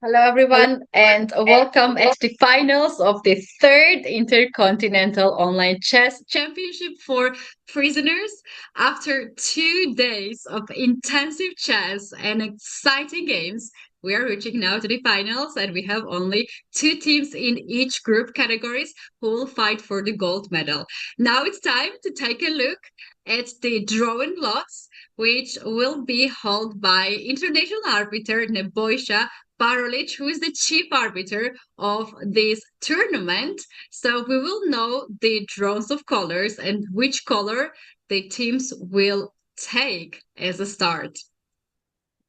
Hello, everyone, and welcome at the finals of the third Intercontinental Online Chess Championship for prisoners. After 2 days of intensive chess and exciting games, we are reaching now to the finals, and we have only two teams in each group categories who will fight for the gold medal. Now it's time to take a look at the drawing lots, which will be held by international arbiter Nebojsa Barolic, who is the chief arbiter of this tournament. So we will know the draws of colors and which color the teams will take as a start.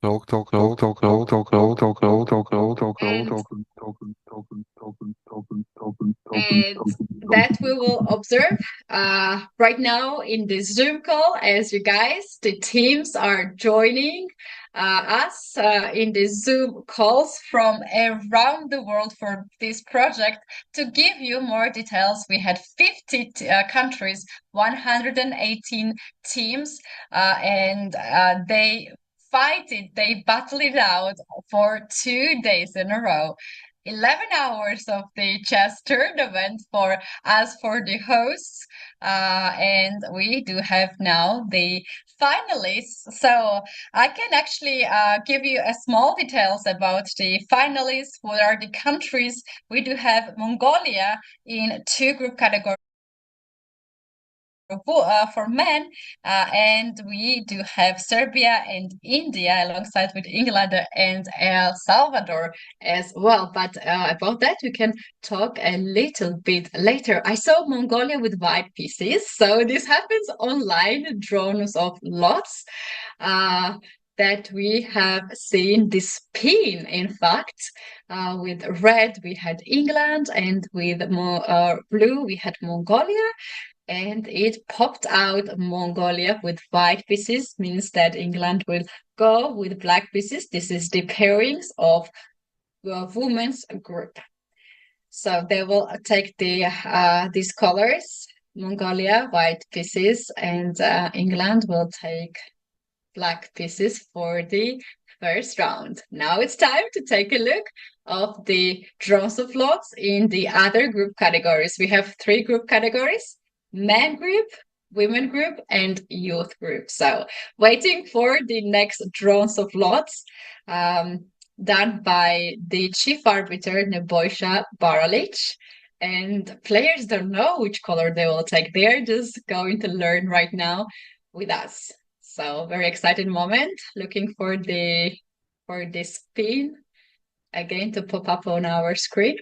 Talk, talk, talk, talk, talk, talk, talk, talk, talk, talk, talk, talk, And talk, and that we will observe right now in this Zoom call as you guys, the teams are joining us in the Zoom calls from around the world for this project. To give you more details, we had 50 countries, 118 teams, and they battled it out for 2 days in a row. 11 hours of the chess tournament for us for the hosts. And we do have now the finalists. So I can actually give you a small details about the finalists. What are the countries? We do have Mongolia in two group categories for men, and we do have Serbia and India alongside with England and El Salvador as well. But about that, we can talk a little bit later. I saw Mongolia with white pieces, so this happens online, drones of lots. Uh, that we have seen this spin, in fact, with red we had England, and with blue we had Mongolia, and it popped out Mongolia with white pieces, means that England will go with black pieces. This is the pairings of the women's group. So they will take these colors, Mongolia, white pieces, and England will take black pieces for the first round. Now it's time to take a look of the draws of lots in the other group categories. We have three group categories: men group, women group, and youth group. So waiting for the next draws of lots done by the chief arbiter Nebojsa Barolic. And players don't know which color they will take. They're just going to learn right now with us. So very excited moment. Looking for the spin again to pop up on our screen.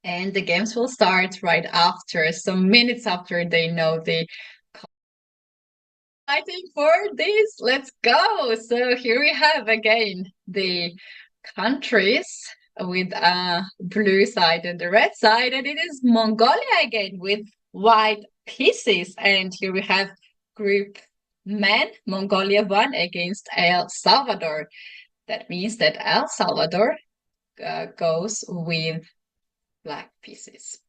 And the games will start right after, some minutes after they know the fighting for this. Let's go. So here we have again the countries with blue side and the red side, and it is Mongolia again with white pieces. And here we have group men, Mongolia won against El Salvador. That means that El Salvador goes with black pieces.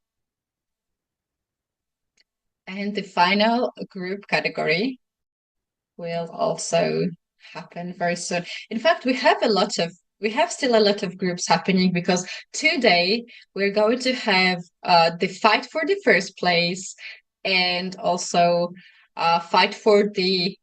And the final group category will also happen very soon. In fact, we have still a lot of groups happening because today we're going to have the fight for the first place and also fight for the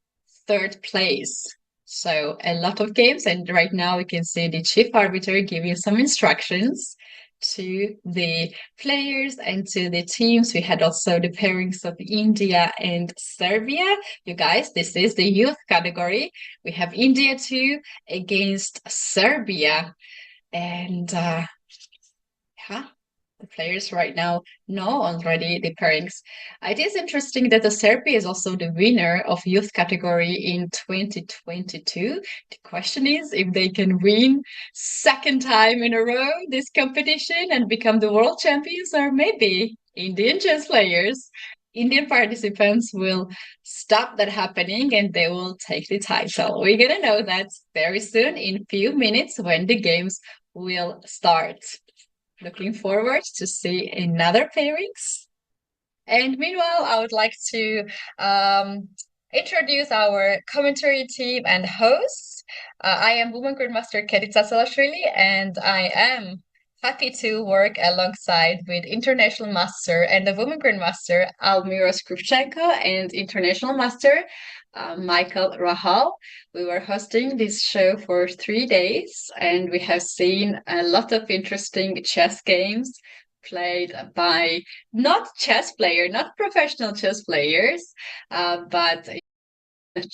third place. So a lot of games, and right now we can see the chief arbiter giving some instructions to the players and to the teams. We had also the pairings of India and Serbia. You guys, this is the youth category. We have India too against Serbia. And yeah, the players right now know already the pairings. It is interesting that the Serbia is also the winner of youth category in 2022. The question is if they can win second time in a row this competition and become the world champions, or maybe Indian chess players, Indian participants will stop that happening and they will take the title. We're gonna know that very soon in few minutes when the games will start. Looking forward to see another pairings. And meanwhile, I would like to introduce our commentary team and hosts. I am Women Grandmaster Keti Tsatsalashvili, and I am happy to work alongside with International Master and the Women Grandmaster Almira Skripchenko and International Master Michael Rahal. We were hosting this show for 3 days, and we have seen a lot of interesting chess games played by not professional chess players, but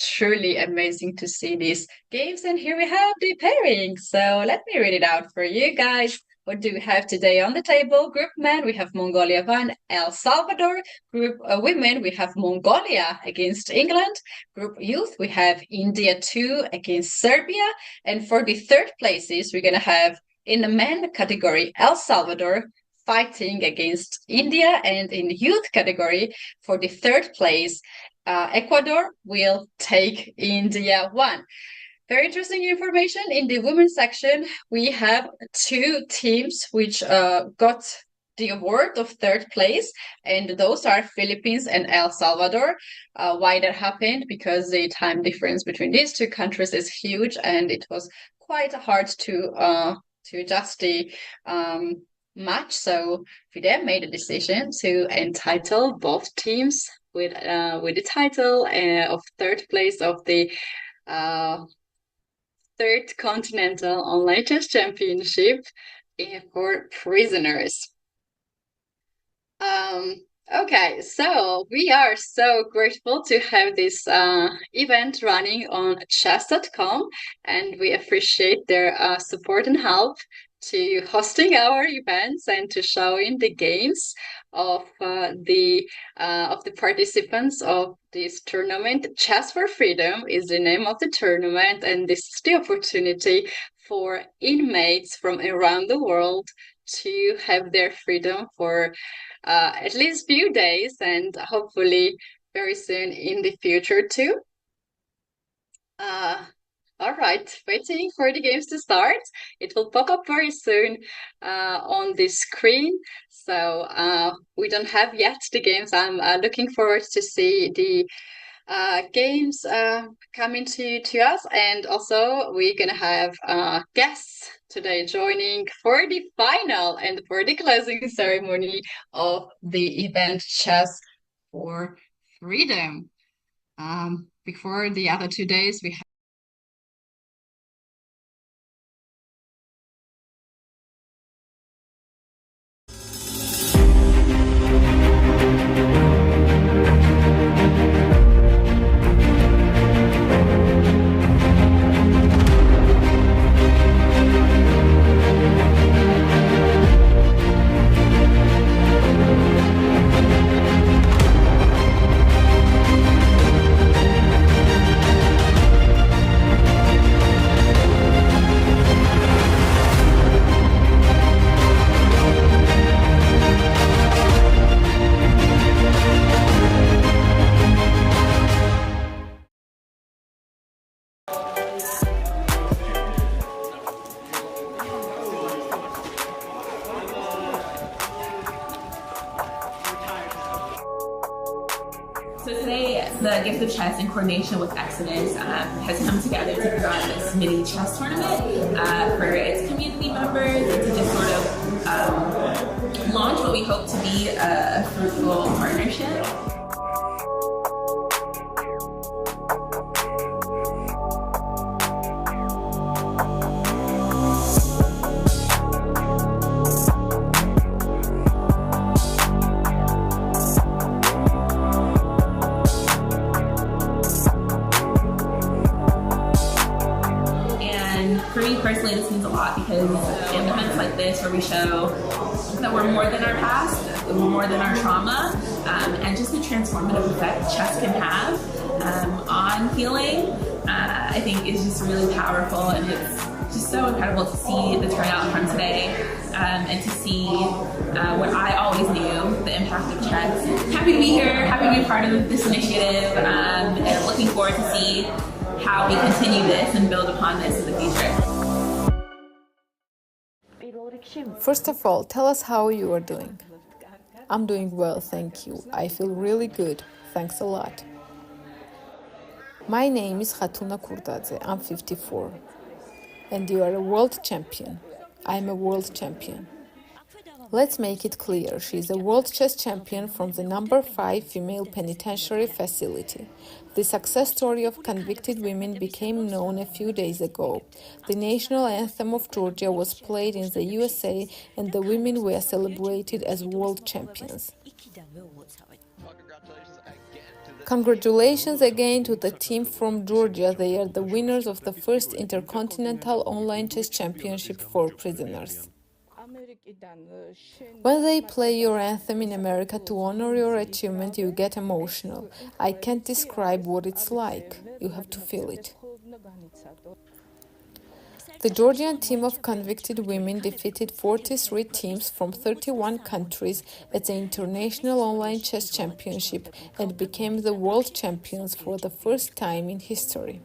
truly amazing to see these games. And here we have the pairing. So let me read it out for you guys. What do we have today on the table? Group men, we have Mongolia 1, El Salvador. Group women, we have Mongolia against England. Group youth, we have India 2 against Serbia. And for the third places, we're going to have in the men category, El Salvador fighting against India. And in the youth category, for the third place, Ecuador will take India 1. Very interesting information. In the women's section, we have 2 teams which got the award of third place, and those are Philippines and El Salvador. Why that happened? Because the time difference between these 2 countries is huge, and it was quite hard to adjust the match. So FIDE made a decision to entitle both teams with the title of third place of the Third Continental Online Chess Championship for prisoners. Okay, so we are so grateful to have this event running on chess.com, and we appreciate their support and help to hosting our events and to showing the games of the participants of this tournament. Chess for Freedom is the name of the tournament, and this is the opportunity for inmates from around the world to have their freedom for at least few days, and hopefully very soon in the future too. All right, waiting for the games to start. It will pop up very soon on the screen. So we don't have yet the games. I'm looking forward to see the games coming to us. And also we're going to have guests today joining for the final and for the closing ceremony of the event Chess for Freedom. Before the other 2 days, we So today, the Gift of Chess in coordination with Exodus has come together to put on this mini chess tournament for its community members and to just sort of launch what we hope to be a fruitful partnership. For me personally, this means a lot because in events like this where we show that we're more than our past, that we're more than our trauma, and just the transformative effect chess can have on healing, I think is just really powerful, and it's just so incredible to see the turnout from today and to see what I always knew, the impact of chess. Happy to be here, happy to be part of this initiative, and looking forward to see how we continue this and build upon this in the future. First of all, tell us how you are doing. I'm doing well, thank you. I feel really good. Thanks a lot. My name is Khatuna Kurdadze. I'm 54. And you are a world champion. I'm a world champion. Let's make it clear, she is a world chess champion from the number 5 female penitentiary facility. The success story of convicted women became known a few days ago. The national anthem of Georgia was played in the USA and the women were celebrated as world champions. Congratulations again to the team from Georgia. They are the winners of the first Intercontinental Online Chess Championship for prisoners. When they play your anthem in America to honor your achievement, you get emotional. I can't describe what it's like. You have to feel it. The Georgian team of convicted women defeated 43 teams from 31 countries at the International Online Chess Championship and became the world champions for the first time in history.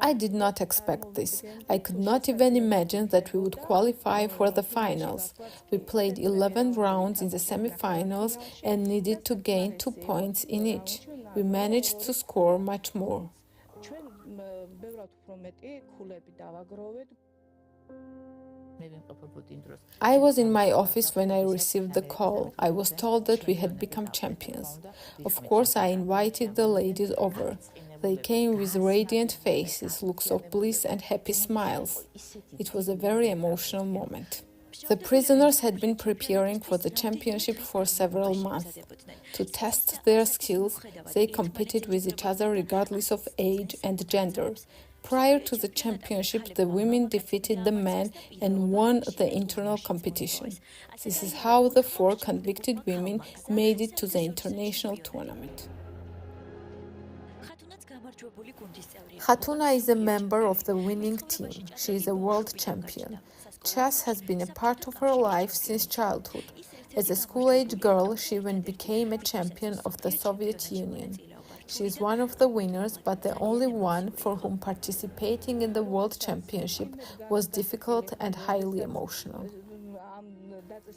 I did not expect this. I could not even imagine that we would qualify for the finals. We played 11 rounds in the semi-finals and needed to gain 2 points in each. We managed to score much more. I was in my office when I received the call. I was told that we had become champions. Of course, I invited the ladies over. They came with radiant faces, looks of bliss and happy smiles. It was a very emotional moment. The prisoners had been preparing for the championship for several months. To test their skills, they competed with each other regardless of age and gender. Prior to the championship, the women defeated the men and won the internal competition. This is how the 4 convicted women made it to the international tournament. Khatuna is a member of the winning team. She is a world champion. Chess has been a part of her life since childhood. As a school-age girl, she even became a champion of the Soviet Union. She is one of the winners, but the only one for whom participating in the World Championship was difficult and highly emotional.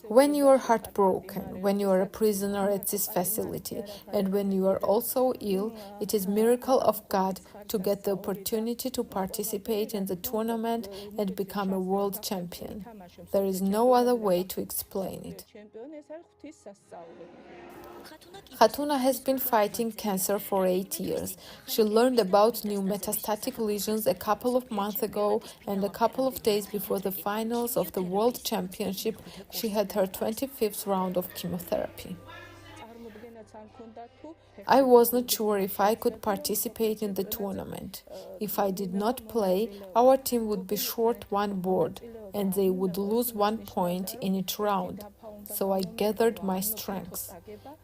When you are heartbroken, when you are a prisoner at this facility, and when you are also ill, it is a miracle of God to get the opportunity to participate in the tournament and become a world champion. There is no other way to explain it. Khatuna has been fighting cancer for 8 years. She learned about new metastatic lesions a couple of months ago, and a couple of days before the finals of the World Championship, she had her 25th round of chemotherapy. I was not sure if I could participate in the tournament. If I did not play, our team would be short 1 board, and they would lose 1 point in each round. So I gathered my strengths.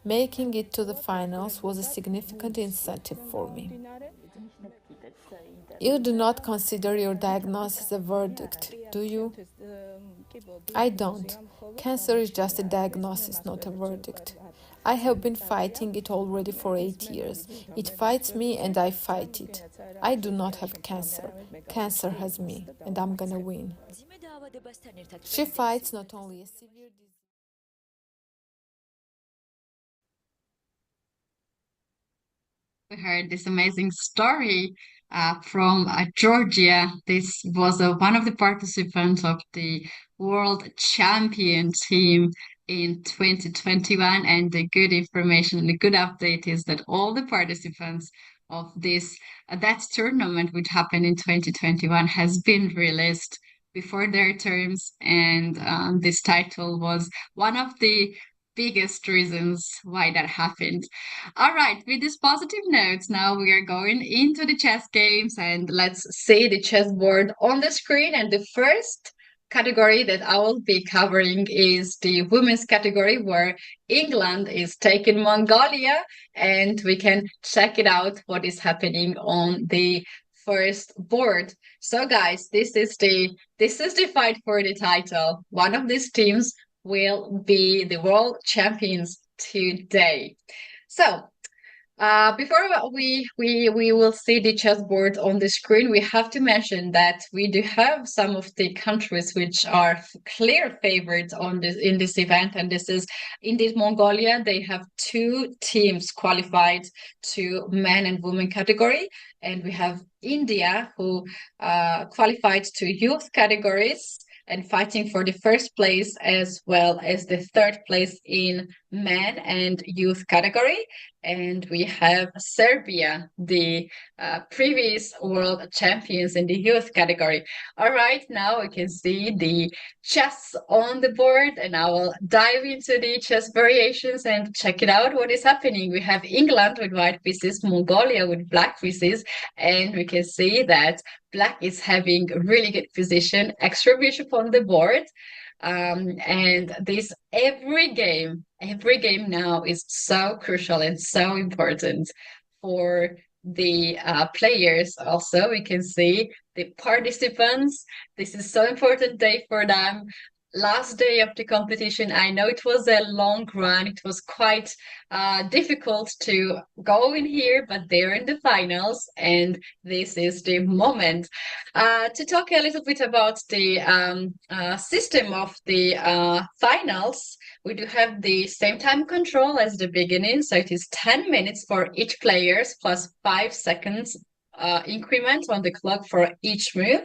Making it to the finals was a significant incentive for me. You do not consider your diagnosis a verdict, do you? I don't. Cancer is just a diagnosis, not a verdict. I have been fighting it already for 8 years. It fights me and I fight it. I do not have cancer. Cancer has me, and I'm gonna win. She fights not only a severe disease. We heard this amazing story from Georgia. This was one of the participants of the World Champion team in 2021. And the good information, the good update is that all the participants of this that tournament, which happened in 2021, has been released before their terms. And this title was one of the biggest reasons why that happened. All right, with these positive notes, now we are going into the chess games, and let's see the chessboard on the screen. And the first category that I will be covering is the women's category, where England is taking Mongolia, and we can check it out what is happening on the first board. So guys, this is the fight for the title. One of these teams will be the world champions today. So Before we will see the chessboard on the screen, we have to mention that we do have some of the countries which are clear favorites on this in this event, and this is indeed Mongolia. They have two teams qualified to men and women category, and we have India who qualified to youth categories and fighting for the first place as well as the third place in men and youth category. And we have Serbia, the previous world champions in the youth category. All right, now we can see the chess on the board, and I will dive into the chess variations and check it out what is happening. We have England with white pieces, Mongolia with black pieces, and we can see that black is having a really good position, extra bishop on the board. And this every game now is so crucial and so important for the players. Also, we can see the participants. This is so important day for them. Last day of the competition, I know it was a long run. It was quite difficult to go in here, but they're in the finals, and this is the moment. To talk a little bit about the system of the finals, we do have the same time control as the beginning, so it is 10 minutes for each players plus 5 seconds increment on the clock for each move,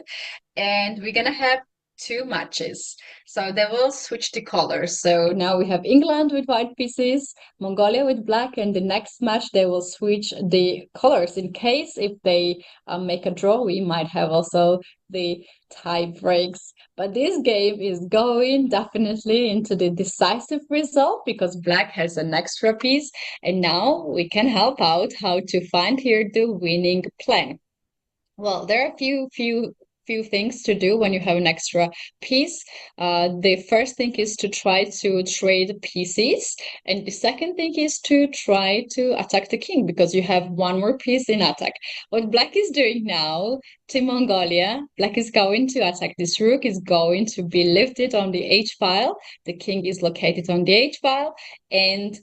and we're gonna have two matches. So they will switch the colors. So now we have England with white pieces, Mongolia with black, and the next match they will switch the colors in case if they make a draw. We might have also the tie breaks. But this game is going definitely into the decisive result because black has an extra piece, and now we can help out how to find here the winning plan. Well, there are a few things to do when you have an extra piece. The first thing is to try to trade pieces, and the second thing is to try to attack the king because you have one more piece in attack. What black is doing now to Mongolia, black is going to attack. This rook is going to be lifted on the h file. The king is located on the h file, and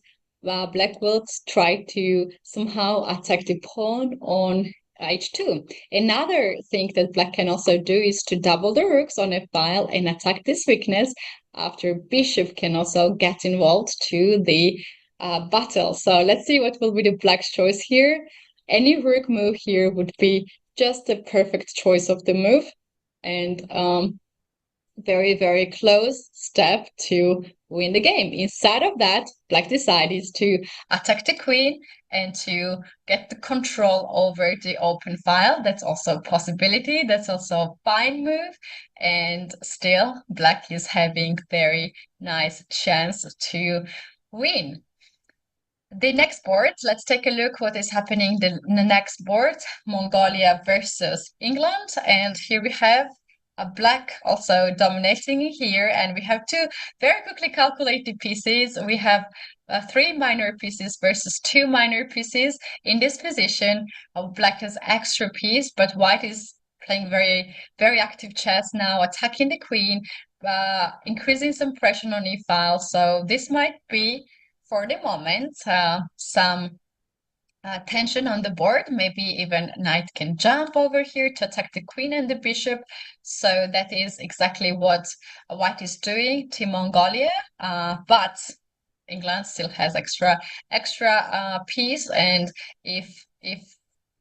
black will try to somehow attack the pawn on h2. Another thing that black can also do is to double the rooks on a file and attack this weakness after bishop can also get involved to the battle. So let's see what will be the black's choice here. Any rook move here would be just a perfect choice of the move, and very, very close step to win the game. Instead of that, black decided to attack the queen and to get the control over the open file. That's also a possibility. That's also a fine move. And still, black is having very nice chance to win. The next board, let's take a look what is happening the next board, Mongolia versus England. And here we have a black also dominating here, and we have to very quickly calculate the pieces. We have 3 minor pieces versus 2 minor pieces. In this position, black has extra piece, but white is playing very, very active chess now, attacking the queen, increasing some pressure on e-file. So this might be, for the moment, some tension on the board. Maybe even knight can jump over here to attack the queen and the bishop. So that is exactly what white is doing to Mongolia. But England still has extra piece, and if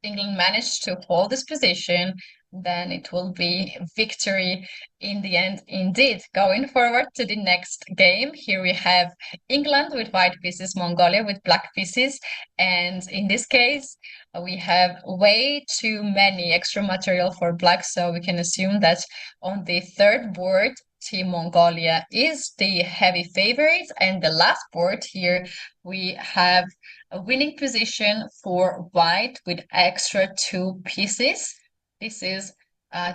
England managed to hold this position, then it will be victory in the end indeed. Going forward to the next game, here we have England with white pieces, Mongolia with black pieces, and in this case we have way too many extra material for black, so we can assume that on the third board Team Mongolia is the heavy favorite, and the last board here we have a winning position for white with extra 2 pieces. This is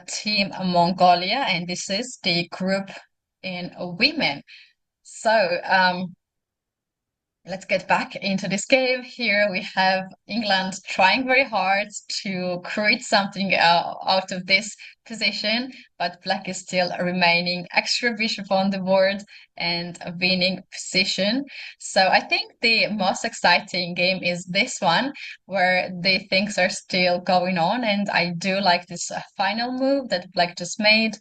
Team Mongolia, and this is the group in women. So Let's get back into this game. Here we have England trying very hard to create something out of this position, but black is still remaining extra bishop on the board and a winning position. So I think the most exciting game is this one, where the things are still going on, and I do like this final move that black just made.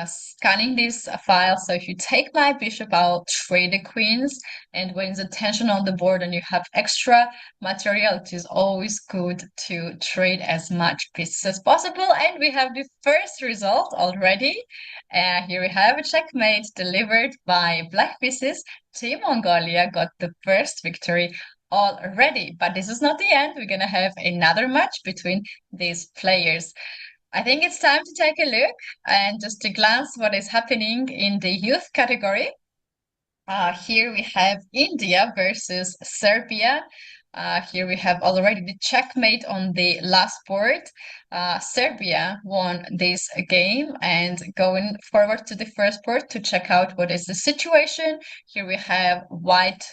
Scanning this file. So if you take my bishop, I'll trade the queens. And when there's a tension on the board and you have extra material, it is always good to trade as much pieces as possible. And we have the first result already. Here we have a checkmate delivered by black pieces. Team Mongolia got the first victory already. But this is not the end. We're going to have another match between these players. I think it's time to take a look and just to glance what is happening in the youth category. Here we have India versus Serbia. Here we have already the checkmate on the last board. Serbia won this game, and going forward to the first board to check out what is the situation. Here we have white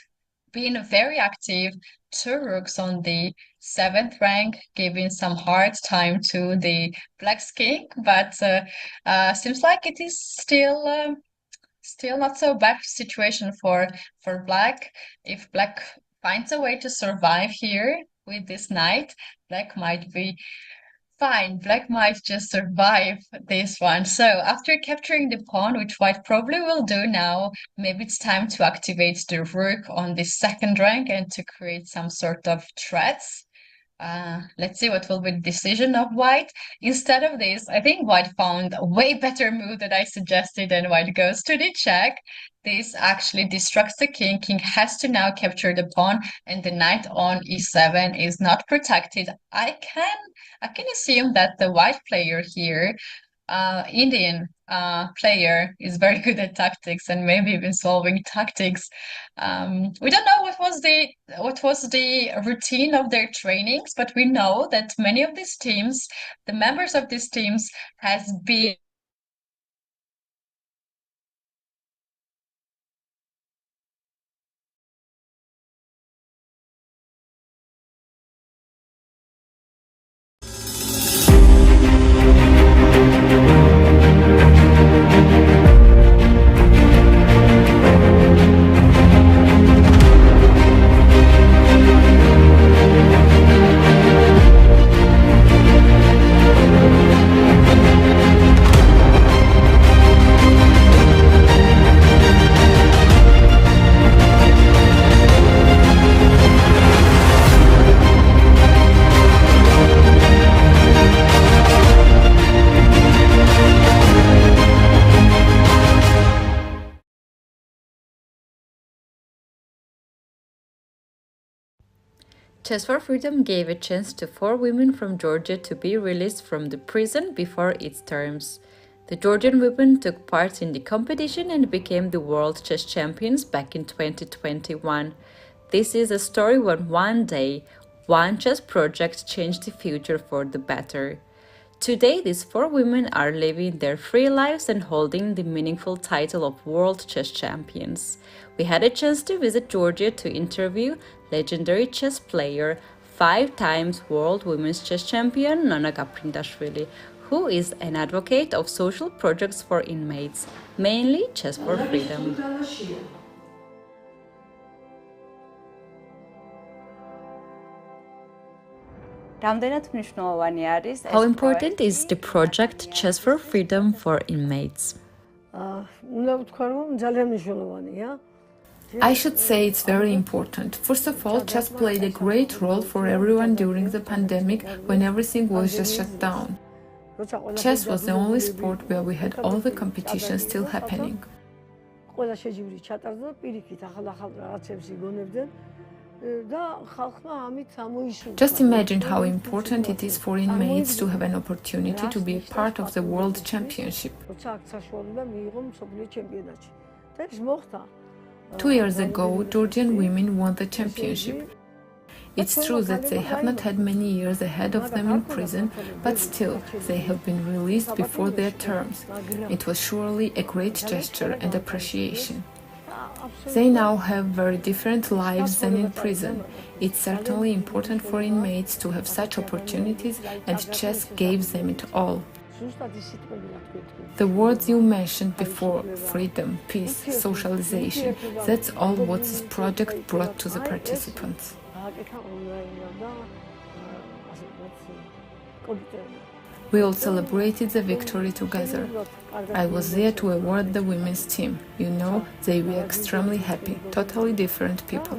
being very active, two rooks on the 7th rank, giving some hard time to the black king, but seems like it is still not so bad situation for black. If black finds a way to survive here with this knight, black might be fine. Black might just survive this one. So after capturing the pawn, which white probably will do now, maybe it's time to activate the rook on the 2nd rank and to create some sort of threats. Let's see what will be the decision of white. Instead of this, I think white found a way better move that I suggested, and white goes to the check. This actually distracts the king. King has to now capture the pawn, and the knight on e7 is not protected. I can assume that the white player here, Indian player, is very good at tactics and maybe even solving tactics. We don't know what was the routine of their trainings, but we know that many of these teams, the members of these teams, has been Chess for Freedom gave a chance to 4 women from Georgia to be released from the prison before its terms. The Georgian women took part in the competition and became the world chess champions back in 2021. This is a story when one day, one chess project changed the future for the better. Today, these 4 women are living their free lives and holding the meaningful title of World Chess Champions. We had a chance to visit Georgia to interview legendary chess player, 5 times World Women's Chess Champion Nona Gaprindashvili, who is an advocate of social projects for inmates, mainly Chess for Freedom. How important is the project Chess for Freedom for inmates? I should say it's very important. First of all, chess played a great role for everyone during the pandemic when everything was just shut down. Chess was the only sport where we had all the competitions still happening. Just imagine how important it is for inmates to have an opportunity to be a part of the World Championship. 2 years ago, Georgian women won the championship. It's true that they have not had many years ahead of them in prison, but still, they have been released before their terms. It was surely a great gesture and appreciation. They now have very different lives than in prison. It's certainly important for inmates to have such opportunities, and chess gave them it all. The words you mentioned before, freedom, peace, socialization, that's all what this project brought to the participants. We all celebrated the victory together. I was there to award the women's team. You know, they were extremely happy, totally different people.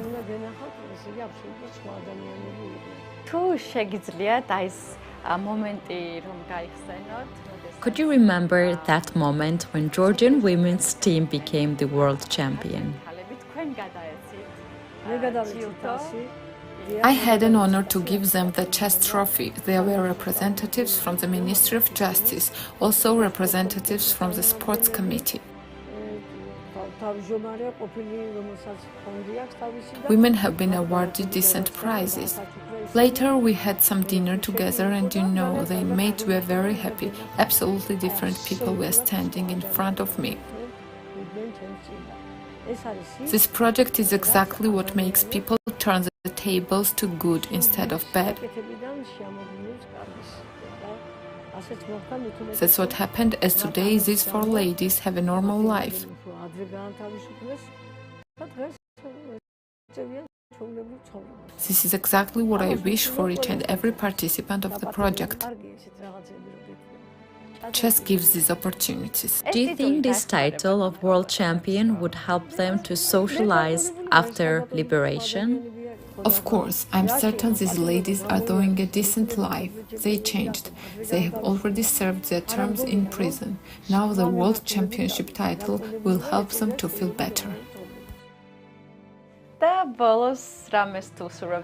Could you remember that moment when Georgian women's team became the world champion? I had an honor to give them the chess trophy. There were representatives from the Ministry of Justice, also representatives from the sports committee. Women have been awarded decent prizes. Later we had some dinner together, and you know, the inmates were very happy. Absolutely different people were standing in front of me. This project is exactly what makes people turn the tables to good instead of bad. That's what happened, as today these 4 ladies have a normal life. This is exactly what I wish for each and every participant of the project. Chess gives these opportunities. Do you think this title of world champion would help them to socialize after liberation? Of course, I'm certain these ladies are doing a decent life. They changed. They have already served their terms in prison. Now the World Championship title will help them to feel better.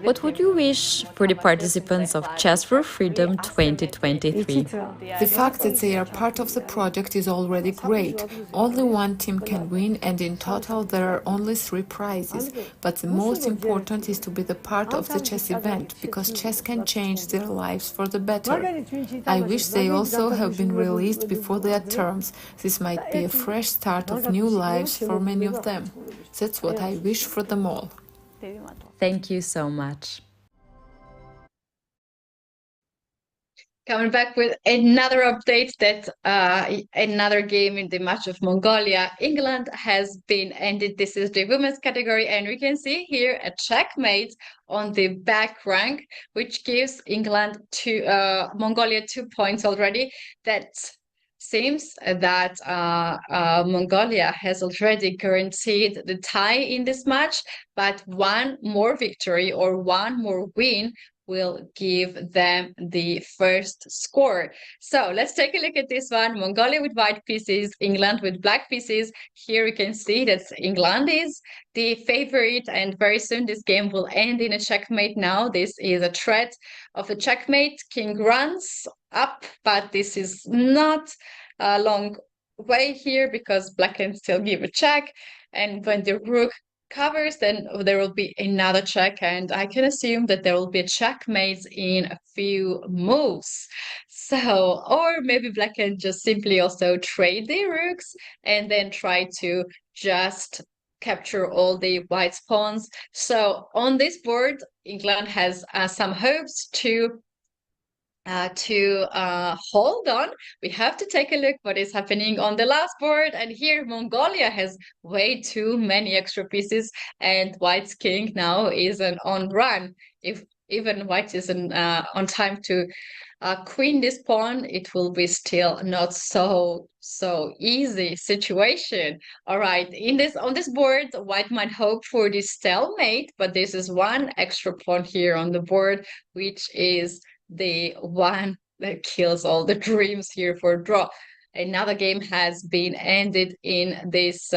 What would you wish for the participants of Chess for Freedom 2023? The fact that they are part of the project is already great. Only one team can win, and in total there are only 3 prizes. But the most important is to be the part of the chess event, because chess can change their lives for the better. I wish they also have been released before their terms. This might be a fresh start of new lives for many of them. That's what I wish for them all. Thank you so much. Coming back with another update that another game in the match of Mongolia. England has been ended. This is the women's category, and we can see here a checkmate on the back rank, which gives England Mongolia 2 points already. That seems that Mongolia has already guaranteed the tie in this match, but one more victory or one more win will give them the first score. So let's take a look at this one. Mongolia with white pieces, England with black pieces. Here we can see that England is the favorite, and very soon this game will end in a checkmate. Now this is a threat of a checkmate. King runs up, but this is not a long way here because black can still give a check, and when the rook covers, then there will be another check, and I can assume that there will be a checkmate in a few moves. So, or maybe black can just simply also trade the rooks and then try to just capture all the white pawns. So on this board, England has some hopes to hold on. We have to take a look what is happening on the last board, and here Mongolia has way too many extra pieces, and white's king now is on run. If even white isn't on time to queen this pawn, it will be still not so easy situation. All right, on this board, white might hope for this stalemate, but this is one extra pawn here on the board, which is the one that kills all the dreams here for draw. Another game has been ended in this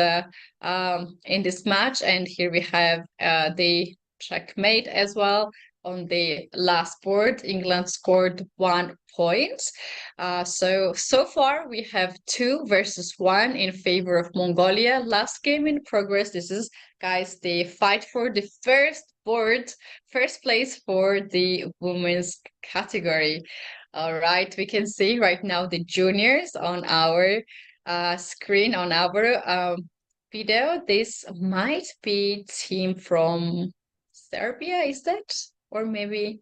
match, and here we have the checkmate as well. On the last board, England scored 1 point. So far we have 2 versus 1 in favor of Mongolia. Last game in progress. This is, guys, the fight for the first place for the women's category. All right, we can see right now the juniors on our screen, on our video, this might be team from Serbia, is that? Or maybe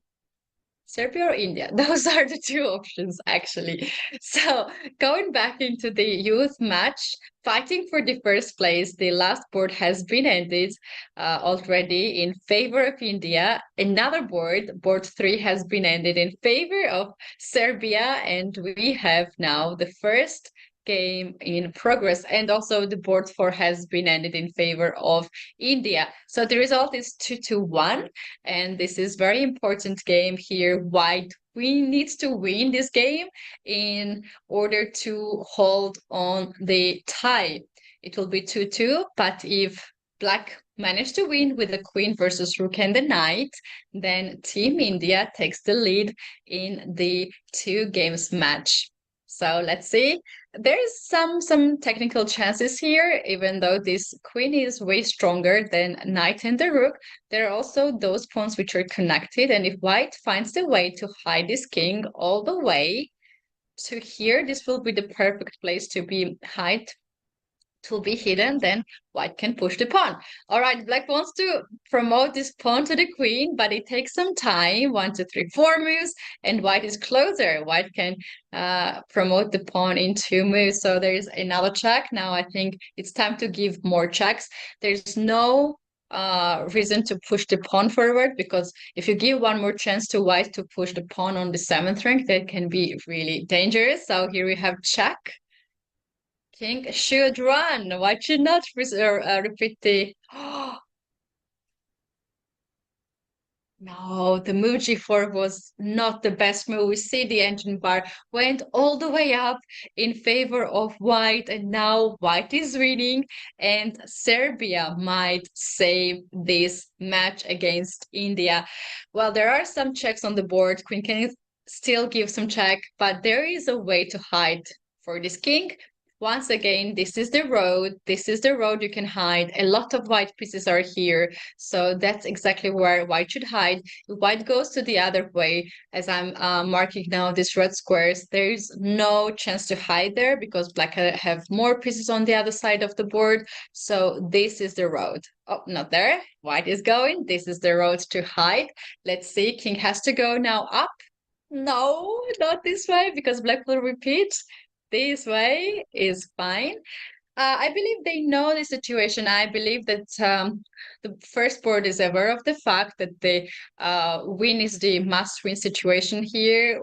Serbia or India? Those are the two options, actually. So, going back into the youth match, fighting for the first place, the last board has been ended already in favor of India. Another board, board three, has been ended in favor of Serbia, and we have now the first game in progress, and also the board four has been ended in favor of India. So the result is 2-1, and this is very important game here. White we need to win this game in order to hold on the tie. It will be 2-2, but if Black manage to win with the queen versus rook and the knight, then Team India takes the lead in the 2 games match. So let's see. There's some technical chances here, even though this queen is way stronger than knight and the rook. There are also those pawns which are connected, and if white finds a way to hide this king all the way to here, this will be the perfect place to be hidden, then white can push the pawn. All right, black wants to promote this pawn to the queen, but it takes some time, 1, 2, 3, 4 moves, and white is closer. White can promote the pawn in 2 moves. So there's another check. Now I think it's time to give more checks. There's no reason to push the pawn forward, because if you give one more chance to white to push the pawn on the 7th rank, that can be really dangerous. So here we have check. King should run. Why should not repeat the... No, the move g4 was not the best move. We see the engine bar went all the way up in favor of white, and now white is winning, and Serbia might save this match against India. Well, there are some checks on the board. Queen can still give some check, but there is a way to hide for this king. Once again, this is the road. This is the road you can hide. A lot of white pieces are here. So that's exactly where white should hide. If white goes to the other way, as I'm marking now these red squares, there's no chance to hide there because black have more pieces on the other side of the board. So this is the road. Oh, not there. White is going. This is the road to hide. Let's see. King has to go now up. No, not this way, because black will repeat. This way is fine. I believe they know the situation. I believe that the first board is aware of the fact that the win is the must-win situation here.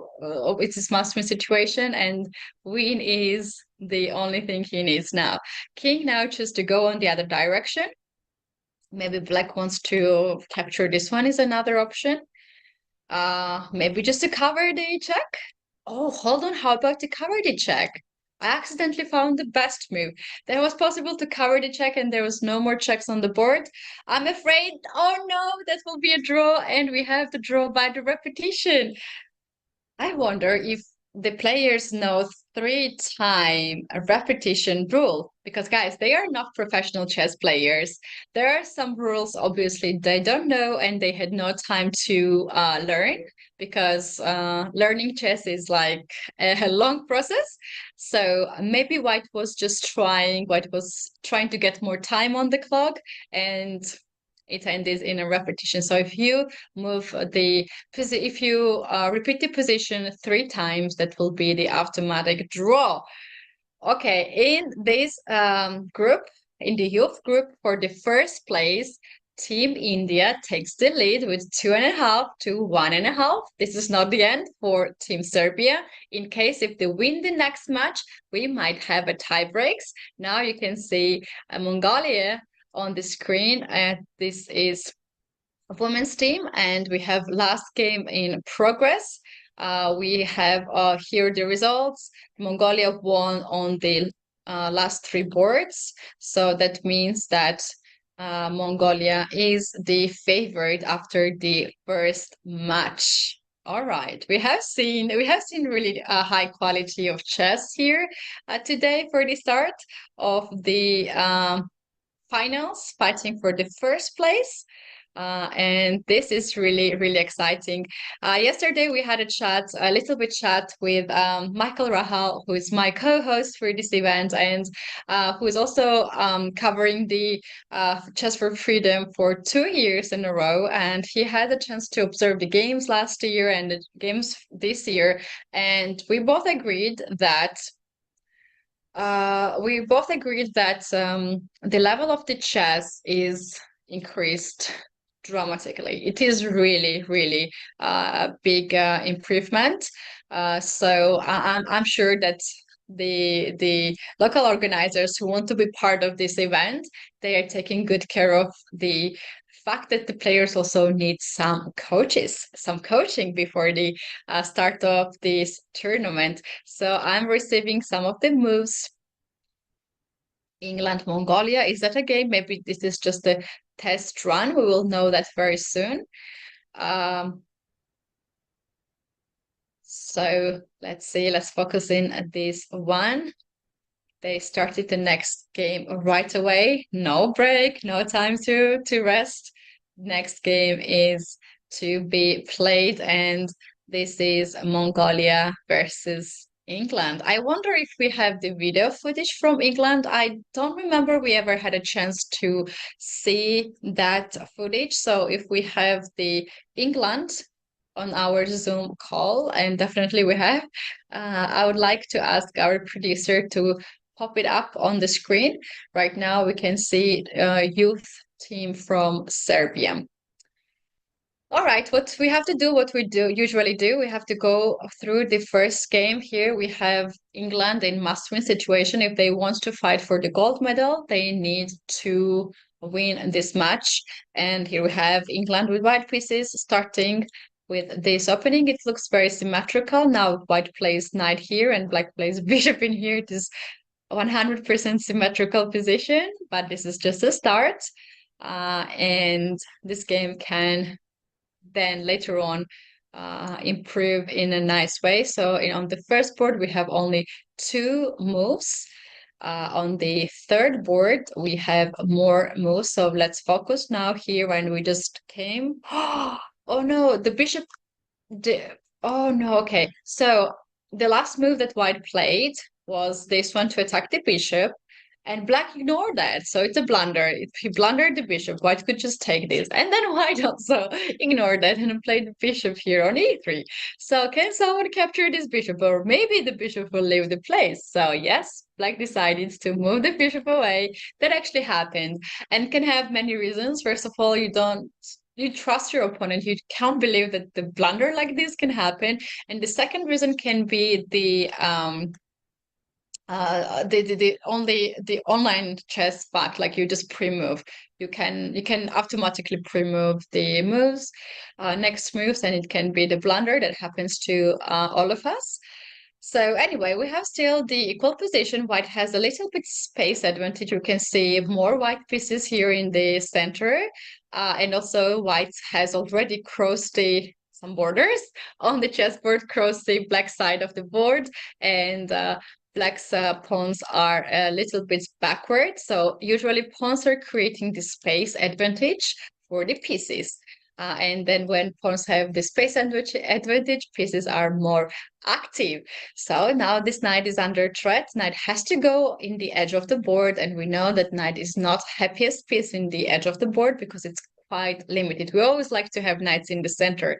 It's a must-win situation, and win is the only thing he needs now. King now chooses to go on the other direction. Maybe black wants to capture this one is another option. Maybe just to cover the check. Oh, hold on. How about to cover the check? I accidentally found the best move. That was possible to cover the check and there was no more checks on the board. I'm afraid, oh no, that will be a draw and we have the draw by the repetition. I wonder if the players know 3-time repetition rule, because guys, they are not professional chess players. There are some rules obviously they don't know and they had no time to learn, because learning chess is like a long process. So maybe white was trying to get more time on the clock, and it ended in a repetition. So if you repeat the position 3 times, that will be the automatic draw. Okay, in this group, in the youth group, for the first place, Team India takes the lead with 2.5 to 1.5. This is not the end for Team Serbia. In case if they win the next match, we might have a tie breaks. Now you can see Mongolia on the screen. This is a women's team, and we have last game in progress. We have here the results. Mongolia won on the last 3 boards, so that means that Mongolia is the favorite after the first match. All right, we have seen really a high quality of chess here today for the start of the finals, fighting for the first place. And this is really, really exciting. Yesterday we had a little bit chat with Michael Rahal, who is my co-host for this event, and who is also covering the Chess for Freedom for 2 years in a row. And he had a chance to observe the games last year and the games this year. And we both agreed that the level of the chess is increased dramatically. It is really, really a big improvement. So I'm sure that the local organizers who want to be part of this event, they are taking good care of the fact that the players also need some coaching before the start of this tournament. So I'm receiving some of the moves. England, Mongolia. Is that a game? Maybe this is just a test run. We will know that very soon. So let's see. Let's focus in at this one. They started the next game right away. No break, no time to rest. Next game is to be played, and this is Mongolia versus England. I wonder if we have the video footage from England. I don't remember we ever had a chance to see that footage. So if we have the England on our Zoom call, and definitely we have, I would like to ask our producer to pop it up on the screen. Right now we can see youth team from Serbia. All right, what we have to do, what we usually do, we have to go through the first game. Here we have England in must-win situation. If they want to fight for the gold medal, they need to win this match. And here we have England with white pieces starting with this opening. It looks very symmetrical. Now white plays knight here and black plays bishop in here. It is 100% symmetrical position, but this is just a start. And this game can then later on improve in a nice way. So on the first board, we have only 2 moves. On the third board, we have more moves. So let's focus now here when we just came. Oh no, the bishop did. Oh no, okay. So the last move that white played was this one to attack the bishop. And black ignored that. So it's a blunder. He blundered the bishop. White could just take this. And then white also ignored that and played the bishop here on e3. So can someone capture this bishop? Or maybe the bishop will leave the place. So yes, black decided to move the bishop away. That actually happened and can have many reasons. First of all, you trust your opponent. You can't believe that the blunder like this can happen. And the second reason can be the online chess fact, like you just pre-move. You can automatically pre-move the moves, next moves, and it can be the blunder that happens to all of us. So anyway, we have still the equal position. White has a little bit space advantage. You can see more white pieces here in the center, and also white has already crossed some borders on the chessboard, crossed the black side of the board, and black's pawns are a little bit backward. So usually pawns are creating the space advantage for the pieces. And then when pawns have the space advantage, pieces are more active. So now this knight is under threat. Knight has to go in the edge of the board. And we know that knight is not happiest piece in the edge of the board because it's quite limited. We always like to have knights in the center.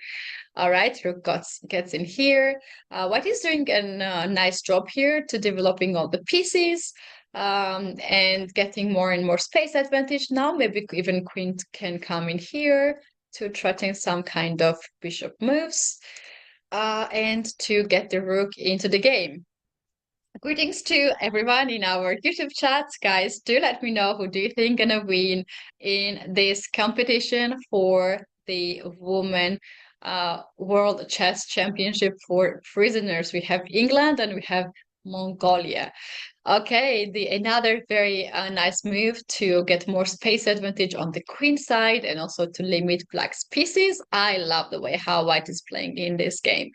All right, rook gets in here. White is doing a nice job here to developing all the pieces and getting more and more space advantage. Now maybe even queen can come in here to threaten some kind of bishop moves and to get the rook into the game. Greetings to everyone in our YouTube chat. Guys, do let me know who do you think gonna win in this competition for the Women World Chess Championship for prisoners. We have England and we have Mongolia. Okay, another very nice move to get more space advantage on the queen side and also to limit black's pieces. I love the way how white is playing in this game.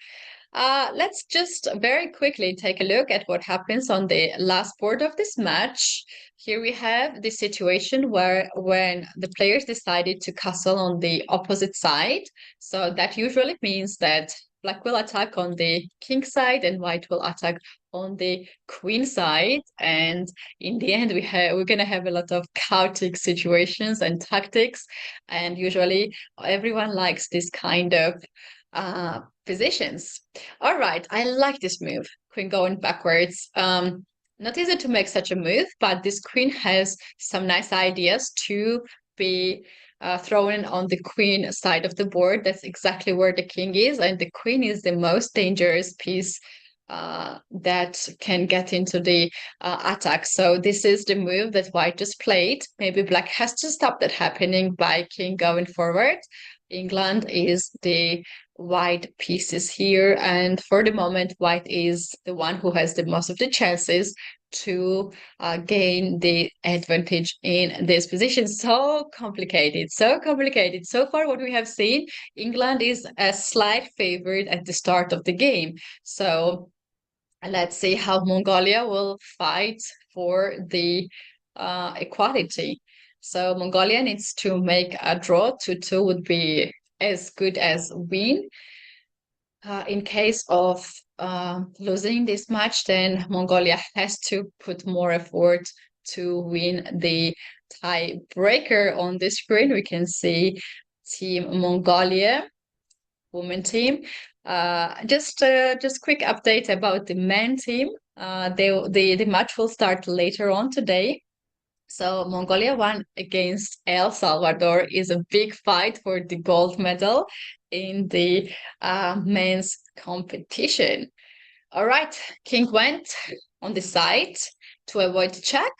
Let's just very quickly take a look at what happens on the last board of this match. Here we have the situation where when the players decided to castle on the opposite side. So that usually means that black will attack on the king side and white will attack on the queen side. And in the end, we're gonna have a lot of chaotic situations and tactics. And usually everyone likes this kind of positions. All right, I like this move. Queen going backwards. Not easy to make such a move, but this queen has some nice ideas to be thrown on the queen side of the board. That's exactly where the king is, and the queen is the most dangerous piece that can get into the attack. So this is the move that white just played. Maybe black has to stop that happening by king going forward. England is the white pieces here, and for the moment white is the one who has the most of the chances to gain the advantage in this position. So complicated, so complicated. So far what we have seen, England is a slight favorite at the start of the game. So let's see how Mongolia will fight for the equality. So Mongolia needs to make a draw. 2-2 would be as good as win. In case of losing this match, then Mongolia has to put more effort to win the tiebreaker. On the screen, we can see Team Mongolia, women team. Just quick update about the men team. The match will start later on today. So Mongolia won against El Salvador is a big fight for the gold medal in the men's competition. All right, king went on the side to avoid check.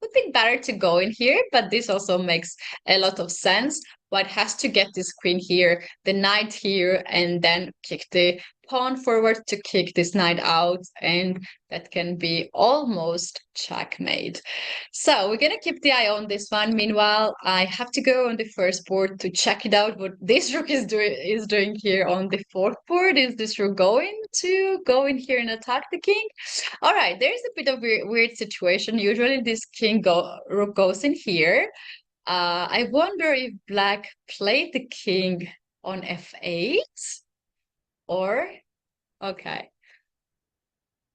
Would be better to go in here, but this also makes a lot of sense. White has to get this queen here, the knight here, and then kick the pawn forward to kick this knight out, and that can be almost checkmate. So we're gonna keep the eye on this one. Meanwhile, I have to go on the first board to check it out what this rook is doing here on the fourth board. Is this rook going to go in here and attack the king? All right, there's a bit of weird situation. Usually this rook goes in here. I wonder if black played the king on f8 or okay.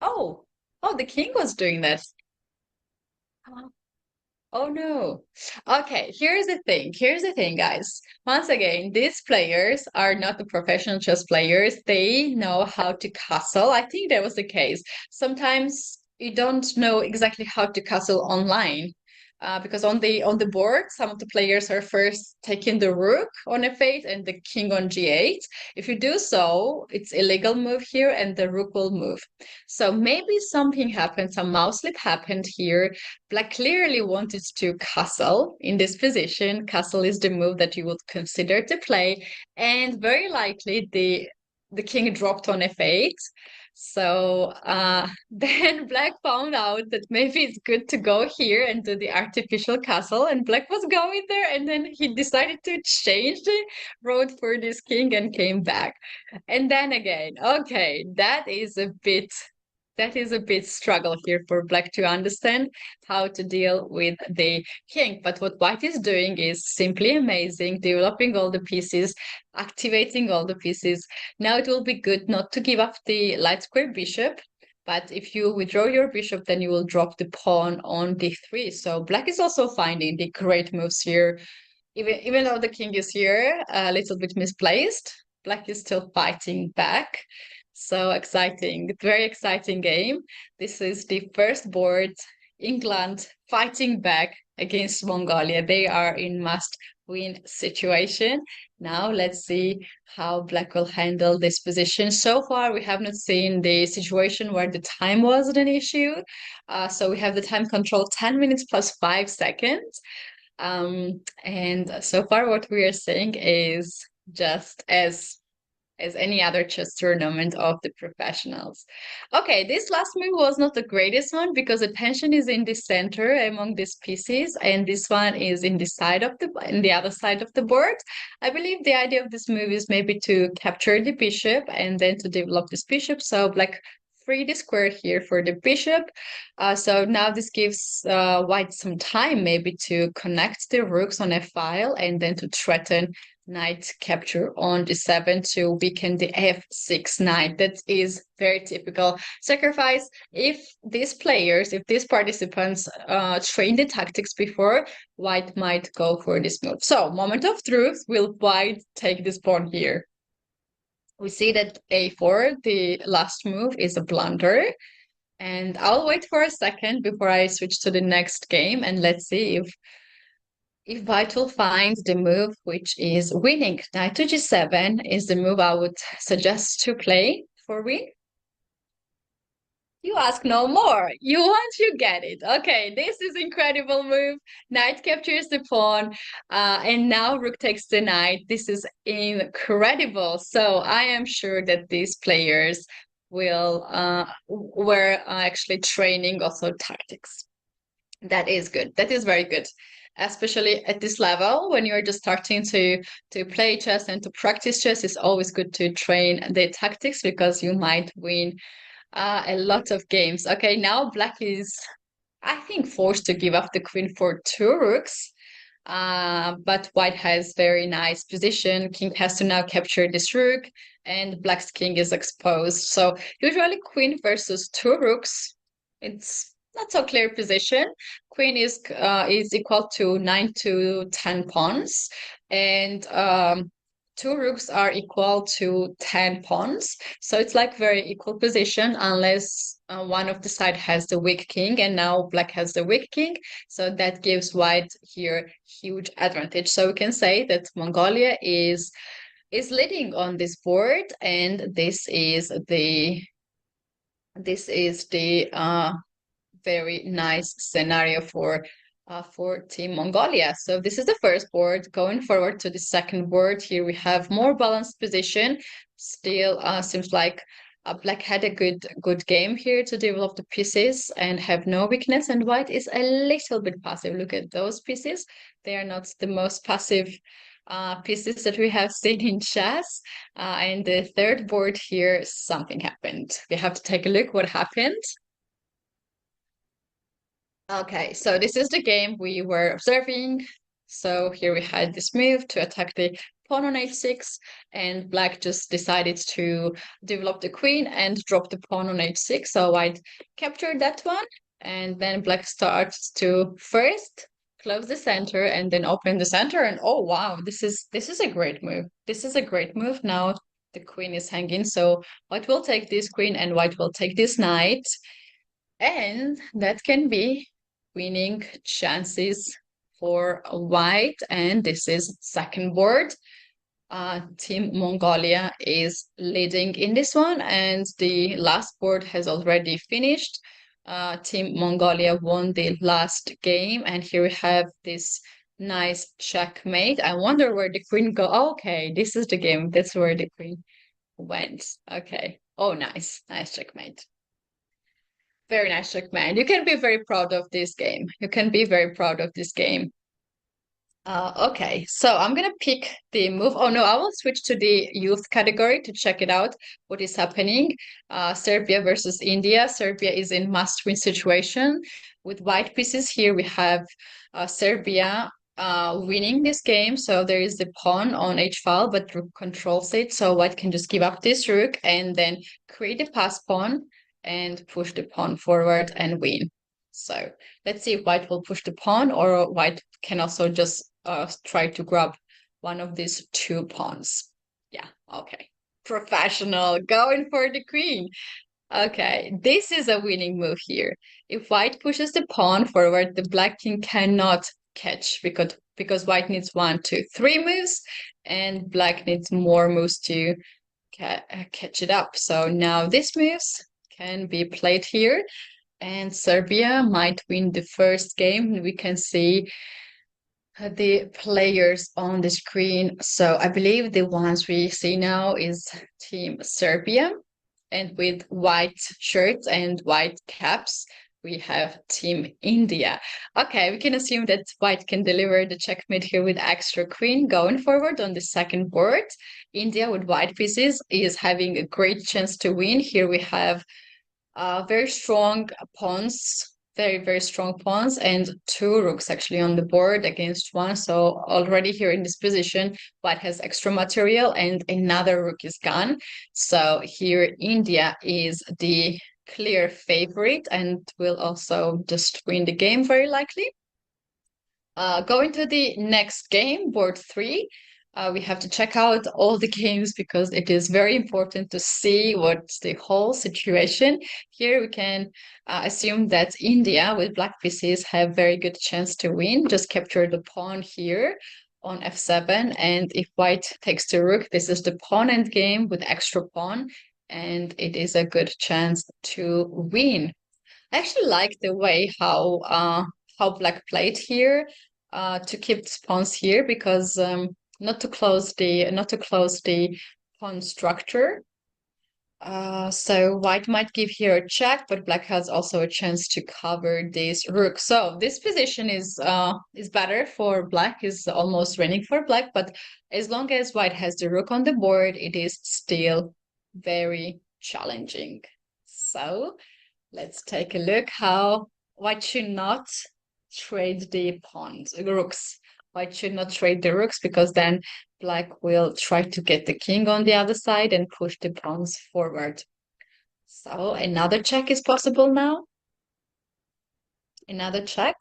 Oh, the king was doing that. Oh no. Okay, here's the thing, guys. Once again, these players are not the professional chess players. They know how to castle. I think that was the case. Sometimes you don't know exactly how to castle online. Because on the board, some of the players are first taking the rook on f8 and the king on g8. If you do so, it's illegal move here and the rook will move. So maybe something happened, some mouse slip happened here. Black clearly wanted to castle in this position. Castle is the move that you would consider to play, and very likely the king dropped on f8. So then black found out that maybe it's good to go here and do the artificial castle, and black was going there, and then he decided to change the road for this king and came back. And then again, okay, that is a bit struggle here for black to understand how to deal with the king. But what white is doing is simply amazing, developing all the pieces, activating all the pieces. Now it will be good not to give up the light square bishop, but if you withdraw your bishop, then you will drop the pawn on d3. So black is also finding the great moves here. Even though the king is here a little bit misplaced, black is still fighting back. So exciting, very exciting game. This is the first board, England fighting back against Mongolia. They are in must-win situation. Now let's see how black will handle this position. So far, we have not seen the situation where the time wasn't an issue. So we have the time control 10 minutes plus 5 seconds. And so far what we are saying is just as as any other chess tournament of the professionals. Okay, this last move was not the greatest one because the tension is in the center among these pieces, and this one is in the other side of the board. I believe the idea of this move is maybe to capture the bishop and then to develop this bishop. So Black free the square here for the bishop. So now this gives white some time maybe to connect the rooks on f-file and then to threaten knight capture on d7 to weaken the f6 knight. That is very typical sacrifice. If these participants trained the tactics before, white might go for this move. So moment of truth, will white take this pawn here? We see that a4, the last move, is a blunder. And I'll wait for a second before I switch to the next game, and let's see if white will find the move which is winning. Knight to g7 is the move I would suggest to play for win. You ask no more. You want, you get it. Okay, this is incredible move. Knight captures the pawn, and now rook takes the knight. This is incredible. So I am sure that these players were actually training also tactics. That is good. That is very good, especially at this level when you're just starting to play chess and to practice chess. It's always good to train the tactics because you might win a lot of games. Okay, now Black is, I think, forced to give up the queen for two rooks. But white has very nice position. King has to now capture this rook, and Black's king is exposed. So usually queen versus two rooks, it's not so clear position. Queen is equal to 9 to 10 pawns, and two rooks are equal to 10 pawns. So it's like very equal position unless one of the side has the weak king, and now Black has the weak king. So that gives white here huge advantage. So we can say that Mongolia is leading on this board, and this is the very nice scenario for Team Mongolia. So this is the first board. Going forward to the second board, here we have more balanced position. Still seems like Black had a good game here to develop the pieces and have no weakness, and white is a little bit passive. Look at those pieces. They are not the most passive pieces that we have seen in chess. And the third board here, something happened. We have to take a look what happened. Okay, so this is the game we were observing. So here we had this move to attack the pawn on h6, and Black just decided to develop the queen and drop the pawn on h6. So white captured that one, and then Black starts to first close the center and then open the center. And oh wow, this is a great move. This is a great move. Now the queen is hanging, so white will take this queen and white will take this knight, and that can be winning chances for white. And this is second board. Team Mongolia is leading in this one, and the last board has already finished. Team Mongolia won the last game, and here we have this nice checkmate. I wonder where the queen go. Okay, this is the game. That's where the queen went. Okay. Oh, nice checkmate. Very nice checkmate. You can be very proud of this game. You can be very proud of this game. Okay, so I'm gonna pick the move. Oh no, I will switch to the youth category to check it out, what is happening. Serbia versus India. Serbia is in must-win situation. With white pieces here, we have Serbia winning this game. So there is the pawn on h-file, but rook controls it. So white can just give up this rook and then create a pass pawn and push the pawn forward and win. So let's see if white will push the pawn, or white can also just try to grab one of these two pawns. Yeah, okay. Professional, going for the queen. Okay, this is a winning move here. If white pushes the pawn forward, the black king cannot catch because white needs 1, 2, 3 moves, and black needs more moves to catch it up. So now these moves can be played here, and Serbia might win the first game. We can see the players on the screen. So I believe the ones we see now is Team Serbia, and with white shirts and white caps, we have Team India. Okay, we can assume that white can deliver the checkmate here with extra queen going forward on the second board. India with white pieces is having a great chance to win. Here we have very strong pawns, very strong pawns, and two rooks actually on the board against one. So already here in this position, white has extra material and another rook is gone. So here India is the clear favorite and will also just win the game very likely. Going to the next game, board 3. We have to check out all the games because it is very important to see what's the whole situation. Here we can assume that India with black pieces have very good chance to win. Just capture the pawn here on f7, and if white takes the rook, this is the pawn endgame with extra pawn, and it is a good chance to win. I actually like the way how black played here to keep the pawns here because not to close the pawn structure. So white might give here a check, but black has also a chance to cover this rook. So this position is better for black, is almost winning for black, but as long as white has the rook on the board, it is still very challenging. So let's take a look how white should not trade the pawns, rooks. White should not trade the rooks because then black will try to get the king on the other side and push the pawns forward. So another check is possible now. Another check.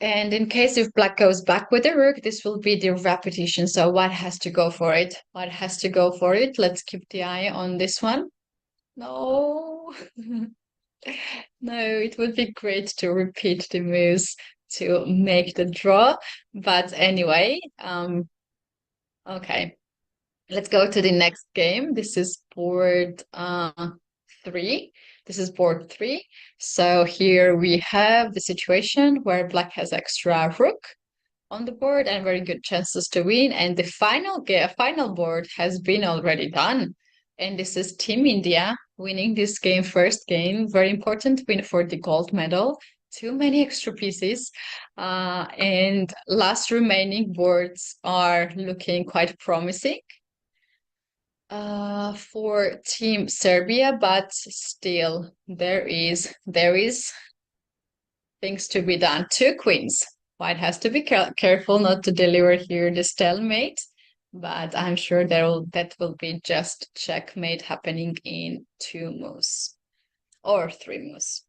And in case if black goes back with the rook, this will be the repetition. So white has to go for it. White has to go for it. Let's keep the eye on this one. No. No, it would be great to repeat the moves to make the draw. But anyway, okay. Let's go to the next game. This is board 3. This is board 3. So here we have the situation where black has extra rook on the board and very good chances to win. And the final board has been already done. And this is Team India winning this game, first game. Very important win for the gold medal. Too many extra pieces. And last remaining boards are looking quite promising for Team Serbia, but still there is things to be done. Two queens. White has to be careful not to deliver here the stalemate, but I'm sure that will be just checkmate happening in 2 moves or 3 moves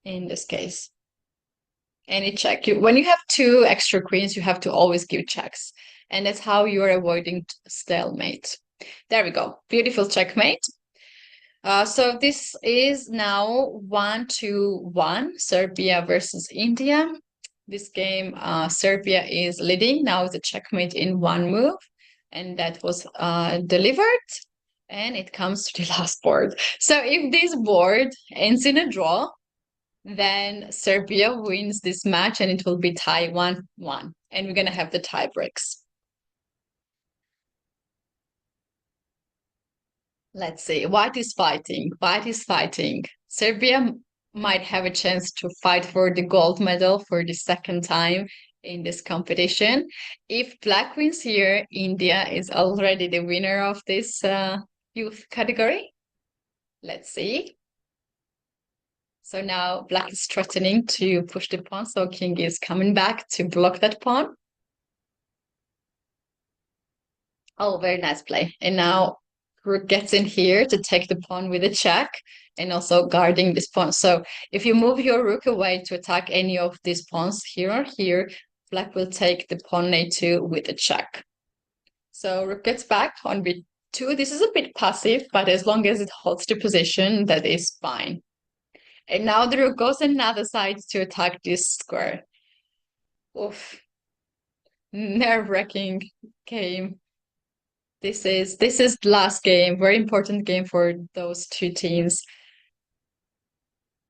in this case. Any check. When you have 2 extra queens, you have to always give checks, and that's how you're avoiding stalemate. There we go. Beautiful checkmate. So this is now 1-1, Serbia versus India. This game, Serbia is leading now with a checkmate in 1 move, and that was delivered, and it comes to the last board. So if this board ends in a draw, then Serbia wins this match, and it will be tie 1-1, and we're gonna have the tie breaks. Let's see. White is fighting. White is fighting. Serbia might have a chance to fight for the gold medal for the second time in this competition. If black wins here, India is already the winner of this youth category. Let's see. So now black is threatening to push the pawn, so king is coming back to block that pawn. Oh, very nice play. And now rook gets in here to take the pawn with a check and also guarding this pawn. So if you move your rook away to attack any of these pawns here or here, black will take the pawn a2 with a check. So rook gets back on b2. This is a bit passive, but as long as it holds the position, that is fine. And now the rook goes another side to attack this square. Oof. Nerve-wracking game. This is the last game, very important game for those 2 teams.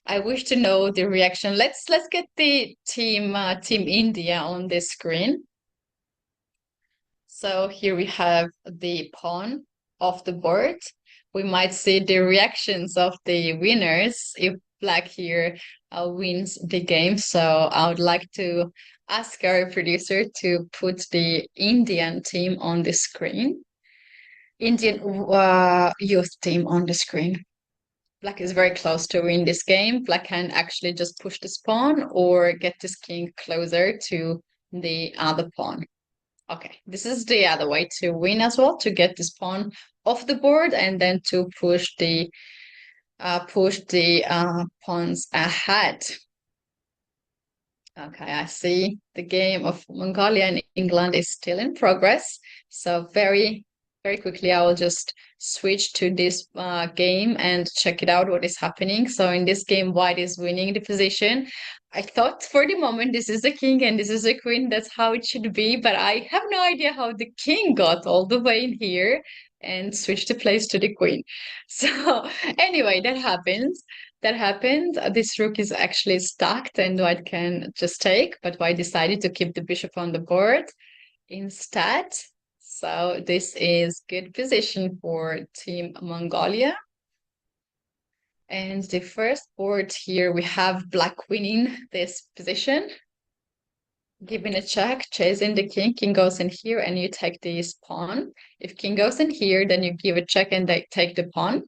I wish to know the reaction. Let's get the team India on the screen. So here we have the pawn of the board. We might see the reactions of the winners if Black here wins the game. So I would like to ask our producer to put the Indian team on the screen. Indian youth team on the screen. Black is very close to win this game. Black can actually just push this pawn or get this king closer to the other pawn. Okay, this is the other way to win as well, to get this pawn off the board and then to push the pawns ahead. Okay, I see the game of Mongolia and England is still in progress. So very quickly, I will just switch to this game and check it out, what is happening. So in this game, white is winning the position. I thought for the moment this is the king and this is the queen. That's how it should be. But I have no idea how the king got all the way in here and switched the place to the queen. So anyway, that happens. That happened. This rook is actually stacked and white can just take, but white decided to keep the bishop on the board instead. So this is good position for Team Mongolia. And the first board here, we have black winning this position. Giving a check, chasing the king. King goes in here and you take this pawn. If king goes in here, then you give a check and they take the pawn.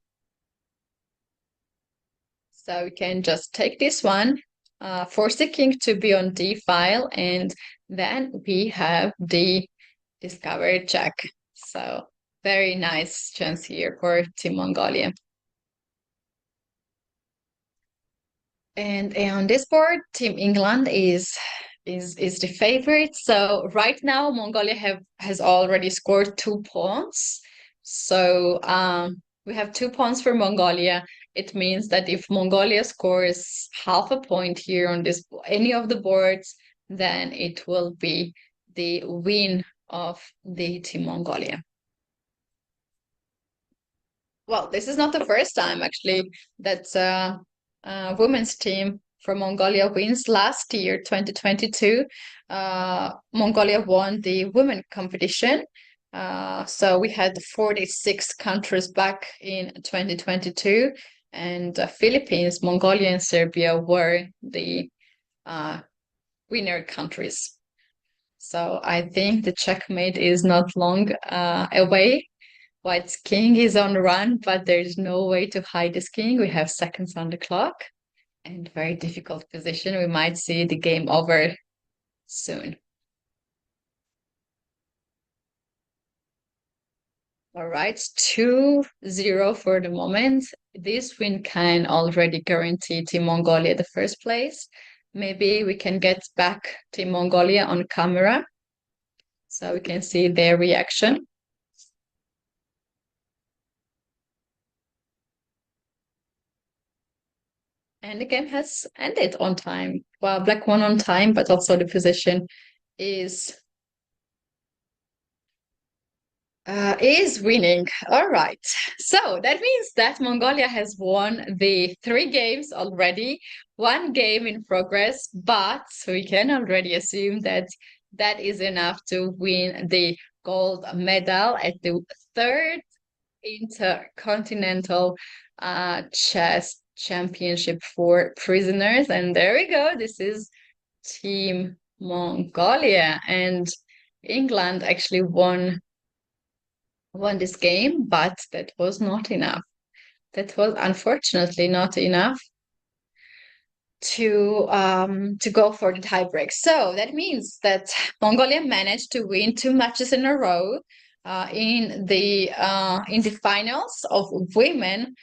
So we can just take this one, force the king to be on d file, and then we have the discovered check. So very nice chance here for Team Mongolia. And on this board, Team England is the favorite. So right now, Mongolia has already scored 2 pawns. So we have 2 pawns for Mongolia. It means that if Mongolia scores half a point here on this any of the boards, then it will be the win of the Team Mongolia. Well, this is not the first time actually that women's team from Mongolia wins. Last year, 2022, Mongolia won the women competition. So we had 46 countries back in 2022, and Philippines, Mongolia, and Serbia were the winner countries. So I think the checkmate is not long away. White's king is on run, but there's no way to hide this king. We have seconds on the clock and very difficult position. We might see the game over soon. All right, 2-0 for the moment. This win can already guarantee Team Mongolia the first place. Maybe we can get back Team Mongolia on camera so we can see their reaction. And the game has ended on time. Well, black won on time, but also the position is winning. All right. So that means that Mongolia has won the 3 games already, 1 game in progress, but we can already assume that that is enough to win the gold medal at the 3rd Intercontinental chess championship for prisoners. And there we go. This is Team Mongolia, and England actually won this game, but that was not enough. That was unfortunately not enough to go for the tiebreak. So that means that Mongolia managed to win 2 matches in a row in the finals of women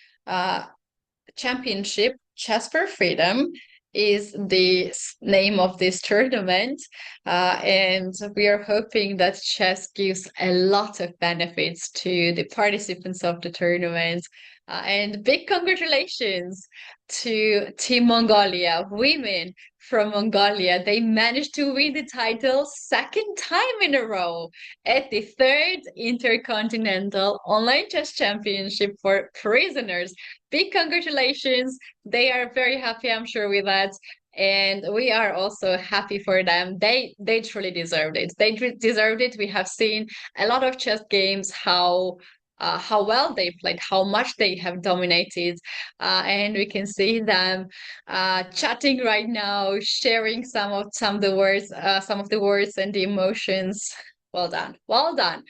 championship. Chess for Freedom is the name of this tournament, and we are hoping that chess gives a lot of benefits to the participants of the tournament. And big congratulations to Team Mongolia, women from Mongolia. They managed to win the title second time in a row at the third Intercontinental Online Chess Championship for prisoners. Big congratulations. They are very happy, I'm sure, with that. And we are also happy for them. They truly deserved it. They deserved it. We have seen a lot of chess games, how well they played, how much they have dominated, and we can see them chatting right now, sharing some of the words and the emotions. Well done, well done.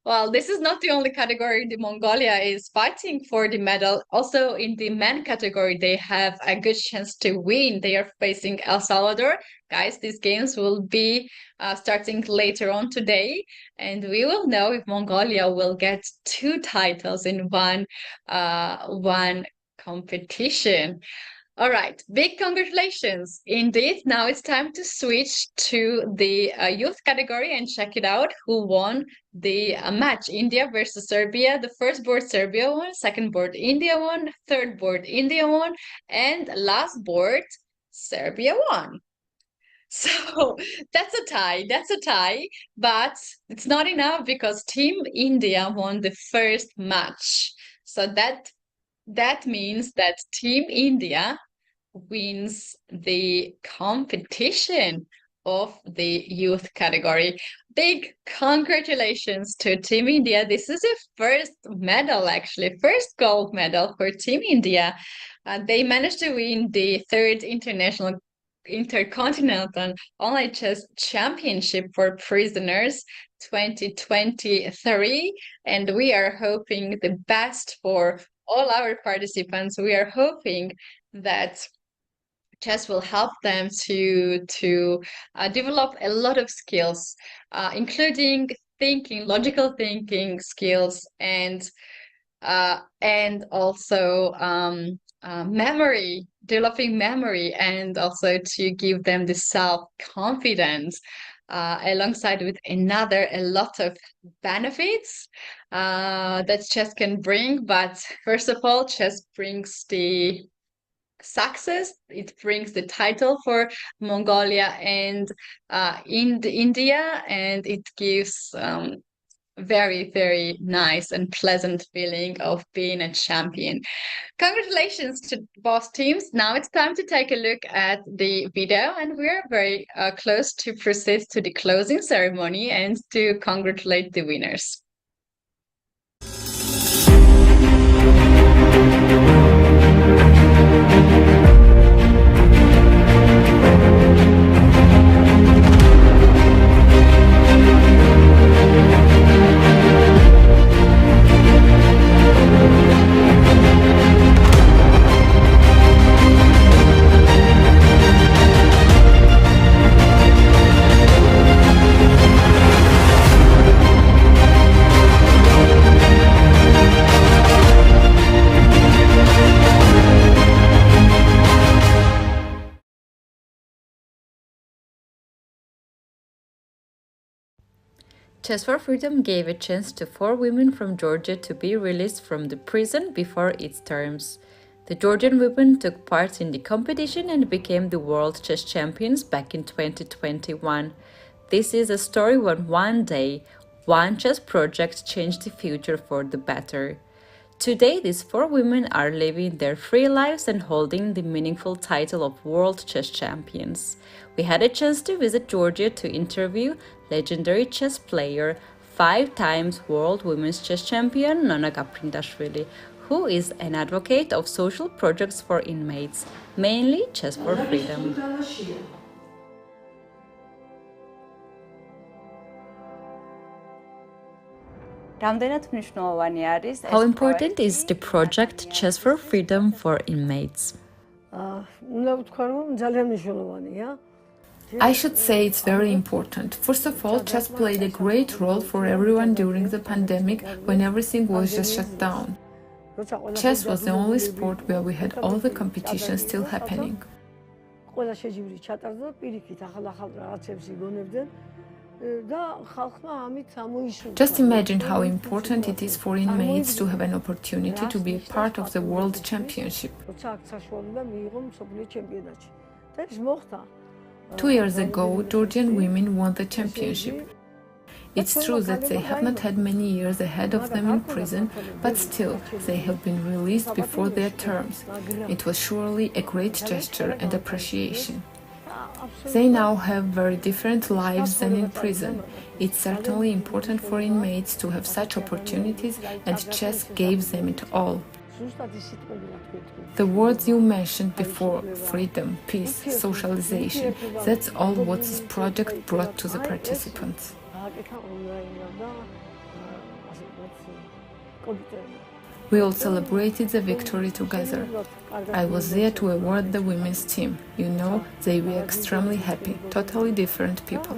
Well, this is not the only category the Mongolia is fighting for the medal. Also, in the men category, they have a good chance to win. They are facing El Salvador. Guys, these games will be starting later on today, and we will know if Mongolia will get two titles in one competition. All right, big congratulations. Indeed, now it's time to switch to the youth category and check it out who won the match. India versus Serbia. The first board, Serbia won. Second board, India won. Third board, India won. And last board, Serbia won. So that's a tie. That's a tie. But it's not enough because Team India won the first match. So that means that Team India wins the competition of the youth category. Big congratulations to Team India. This is the first medal, actually, first gold medal for Team India. They managed to win the third Intercontinental Online Chess Championship for prisoners 2023, and we are hoping the best for all our participants. We are hoping that chess will help them to develop a lot of skills, including logical thinking skills, and also developing memory, and also to give them the self-confidence, alongside with a lot of benefits that chess can bring. But first of all, chess brings the success. It brings the title for Mongolia and in India, and it gives very, very nice and pleasant feeling of being a champion. Congratulations to both teams. Now it's time to take a look at the video, and we're very close to proceed to the closing ceremony and to congratulate the winners. Chess for Freedom gave a chance to 4 women from Georgia to be released from the prison before its terms. The Georgian women took part in the competition and became the world chess champions back in 2021. This is a story when one day, one chess project changed the future for the better. Today, these 4 women are living their free lives and holding the meaningful title of World Chess Champions. We had a chance to visit Georgia to interview legendary chess player, 5 times World Women's Chess Champion Nona Gaprindashvili, who is an advocate of social projects for inmates, mainly Chess for Freedom. How important is the project Chess for Freedom for inmates? I should say it's very important. First of all, chess played a great role for everyone during the pandemic when everything was just shut down. Chess was the only sport where we had all the competitions still happening. Just imagine how important it is for inmates to have an opportunity to be a part of the World Championship. 2 years ago, Georgian women won the championship. It's true that they have not had many years ahead of them in prison, but still, they have been released before their terms. It was surely a great gesture and appreciation. They now have very different lives than in prison. It's certainly important for inmates to have such opportunities, and chess gave them it all. The words you mentioned before, freedom, peace, socialization, that's all what this project brought to the participants. We all celebrated the victory together. I was there to award the women's team. You know, they were extremely happy, totally different people.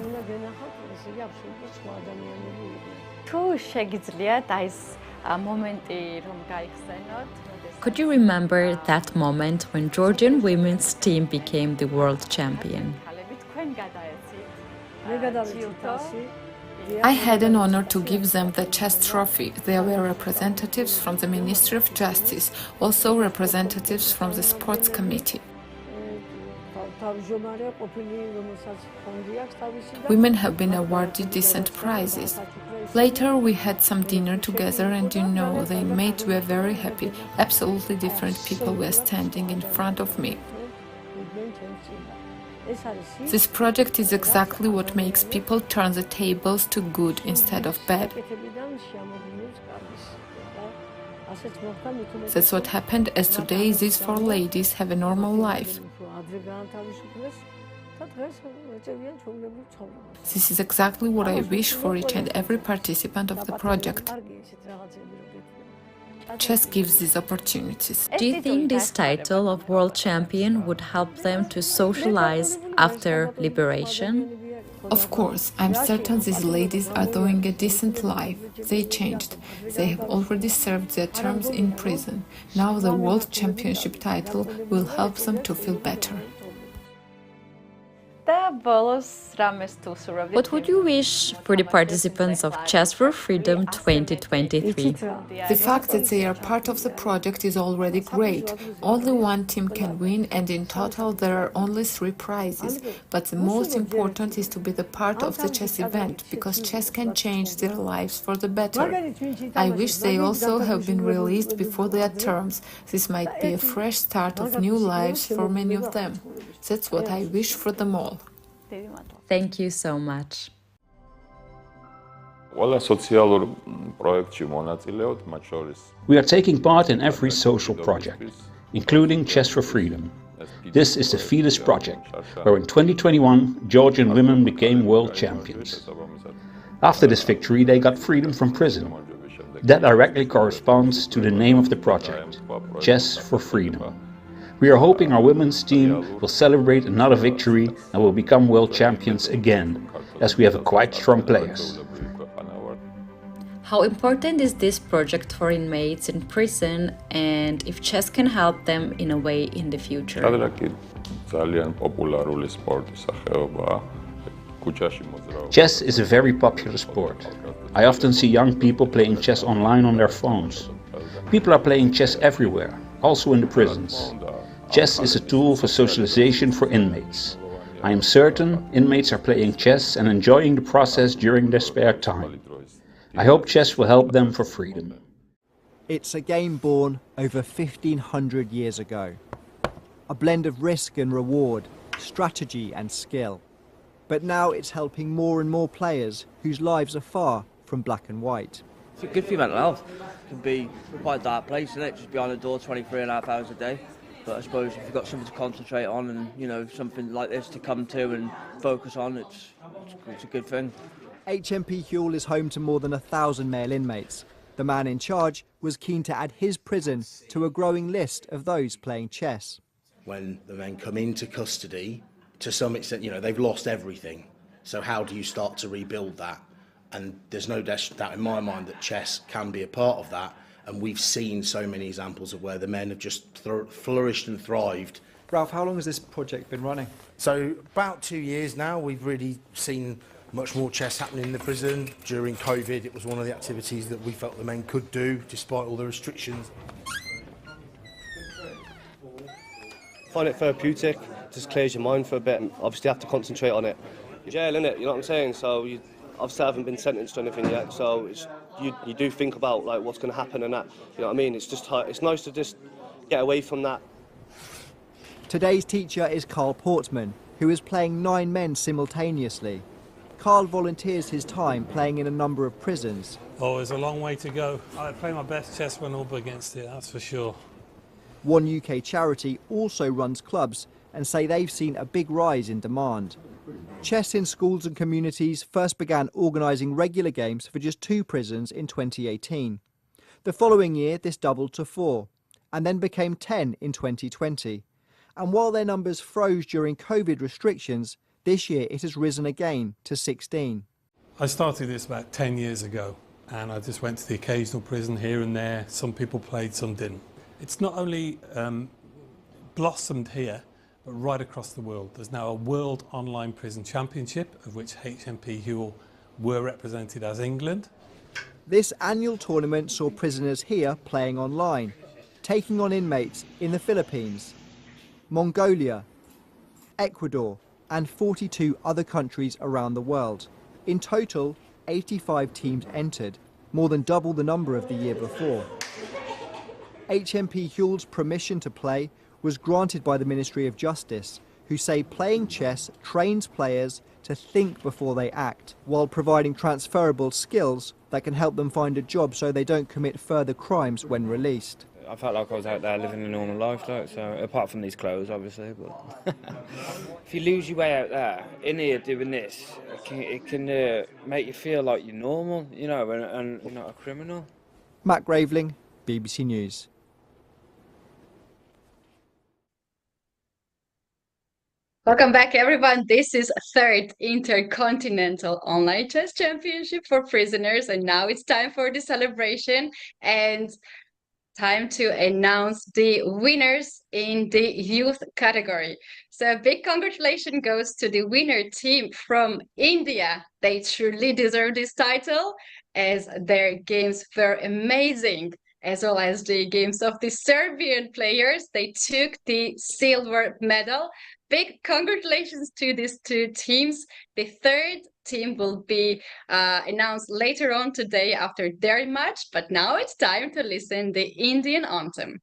Could you remember that moment when Georgian women's team became the world champion? I had an honor to give them the chess trophy. There were representatives from the Ministry of Justice, also representatives from the sports committee. Women have been awarded decent prizes. Later we had some dinner together, and you know, the inmates were very happy. Absolutely different people were standing in front of me. This project is exactly what makes people turn the tables to good instead of bad. That's what happened, as today these 4 ladies have a normal life. This is exactly what I wish for each and every participant of the project. Chess gives these opportunities. Do you think this title of world champion would help them to socialize after liberation? Of course, I'm certain these ladies are doing a decent life. They changed. They have already served their terms in prison. Now the World Championship title will help them to feel better. What would you wish for the participants of Chess for Freedom 2023? The fact that they are part of the project is already great. Only one team can win, and in total there are only 3 prizes. But the most important is to be the part of the chess event, because chess can change their lives for the better. I wish they also have been released before their terms. This might be a fresh start of new lives for many of them. That's what I wish for them all. Thank you so much. We are taking part in every social project, including Chess for Freedom. This is the FIDE project, where in 2021 Georgian women became world champions. After this victory, they got freedom from prison. That directly corresponds to the name of the project, Chess for Freedom. We are hoping our women's team will celebrate another victory and will become world champions again, as we have quite strong players. How important is this project for inmates in prison, and if chess can help them in a way in the future? Chess is a very popular sport. I often see young people playing chess online on their phones. People are playing chess everywhere, also in the prisons. Chess is a tool for socialization for inmates. I am certain inmates are playing chess and enjoying the process during their spare time. I hope chess will help them for freedom. It's a game born over 1,500 years ago. A blend of risk and reward, strategy and skill. But now it's helping more and more players whose lives are far from black and white. It's good for your mental health. It can be quite a dark place, isn't it? Just behind the door 23.5 hours a day. But I suppose if you've got something to concentrate on and, you know, something like this to come to and focus on, it's a good thing. HMP Huel is home to more than 1,000 male inmates. The man in charge was keen to add his prison to a growing list of those playing chess. When the men come into custody, to some extent, you know, they've lost everything. So how do you start to rebuild that? And there's no doubt in my mind that chess can be a part of that. And we've seen so many examples of where the men have just flourished and thrived. Ralph, how long has this project been running? So about 2 years now, we've really seen much more chess happening in the prison. During COVID, it was one of the activities that we felt the men could do, despite all the restrictions. Find it therapeutic, just clears your mind for a bit. Obviously, you have to concentrate on it. Jail, innit? You know what I'm saying? So, obviously, I haven't been sentenced to anything yet, so you do think about like what's going to happen and that. You know what I mean? It's nice to just get away from that. Today's teacher is Carl Portman, who is playing 9 men simultaneously. Carl volunteers his time playing in a number of prisons. Oh, there's a long way to go. I play my best chess when up against it, that's for sure. One UK charity also runs clubs and say they've seen a big rise in demand. Chess in schools and communities first began organising regular games for just 2 prisons in 2018. The following year this doubled to 4 and then became 10 in 2020. And while their numbers froze during COVID restrictions, this year it has risen again to 16. I started this about 10 years ago and I just went to the occasional prison here and there. Some people played, some didn't. It's not only blossomed here, but right across the world. There's now a World Online Prison Championship, of which HMP Huel were represented as England. This annual tournament saw prisoners here playing online, taking on inmates in the Philippines, Mongolia, Ecuador, and 42 other countries around the world. In total, 85 teams entered, more than double the number of the year before. HMP Huel's permission to play was granted by the Ministry of Justice, who say playing chess trains players to think before they act, while providing transferable skills that can help them find a job so they don't commit further crimes when released. I felt like I was out there living a normal life, so apart from these clothes, obviously. But if you lose your way out there, in here doing this, it can make you feel like you're normal, you know, and you're not a criminal. Matt Graveling, BBC News. Welcome back, everyone. This is 3rd Intercontinental Online Chess Championship for prisoners, and now it's time for the celebration and time to announce the winners in the youth category. So a big congratulations goes to the winner team from India. They truly deserve this title as their games were amazing, as well as the games of the Serbian players. They took the silver medal. Big congratulations to these 2 teams. The 3rd team will be announced later on today after their match, but now it's time to listen the Indian anthem.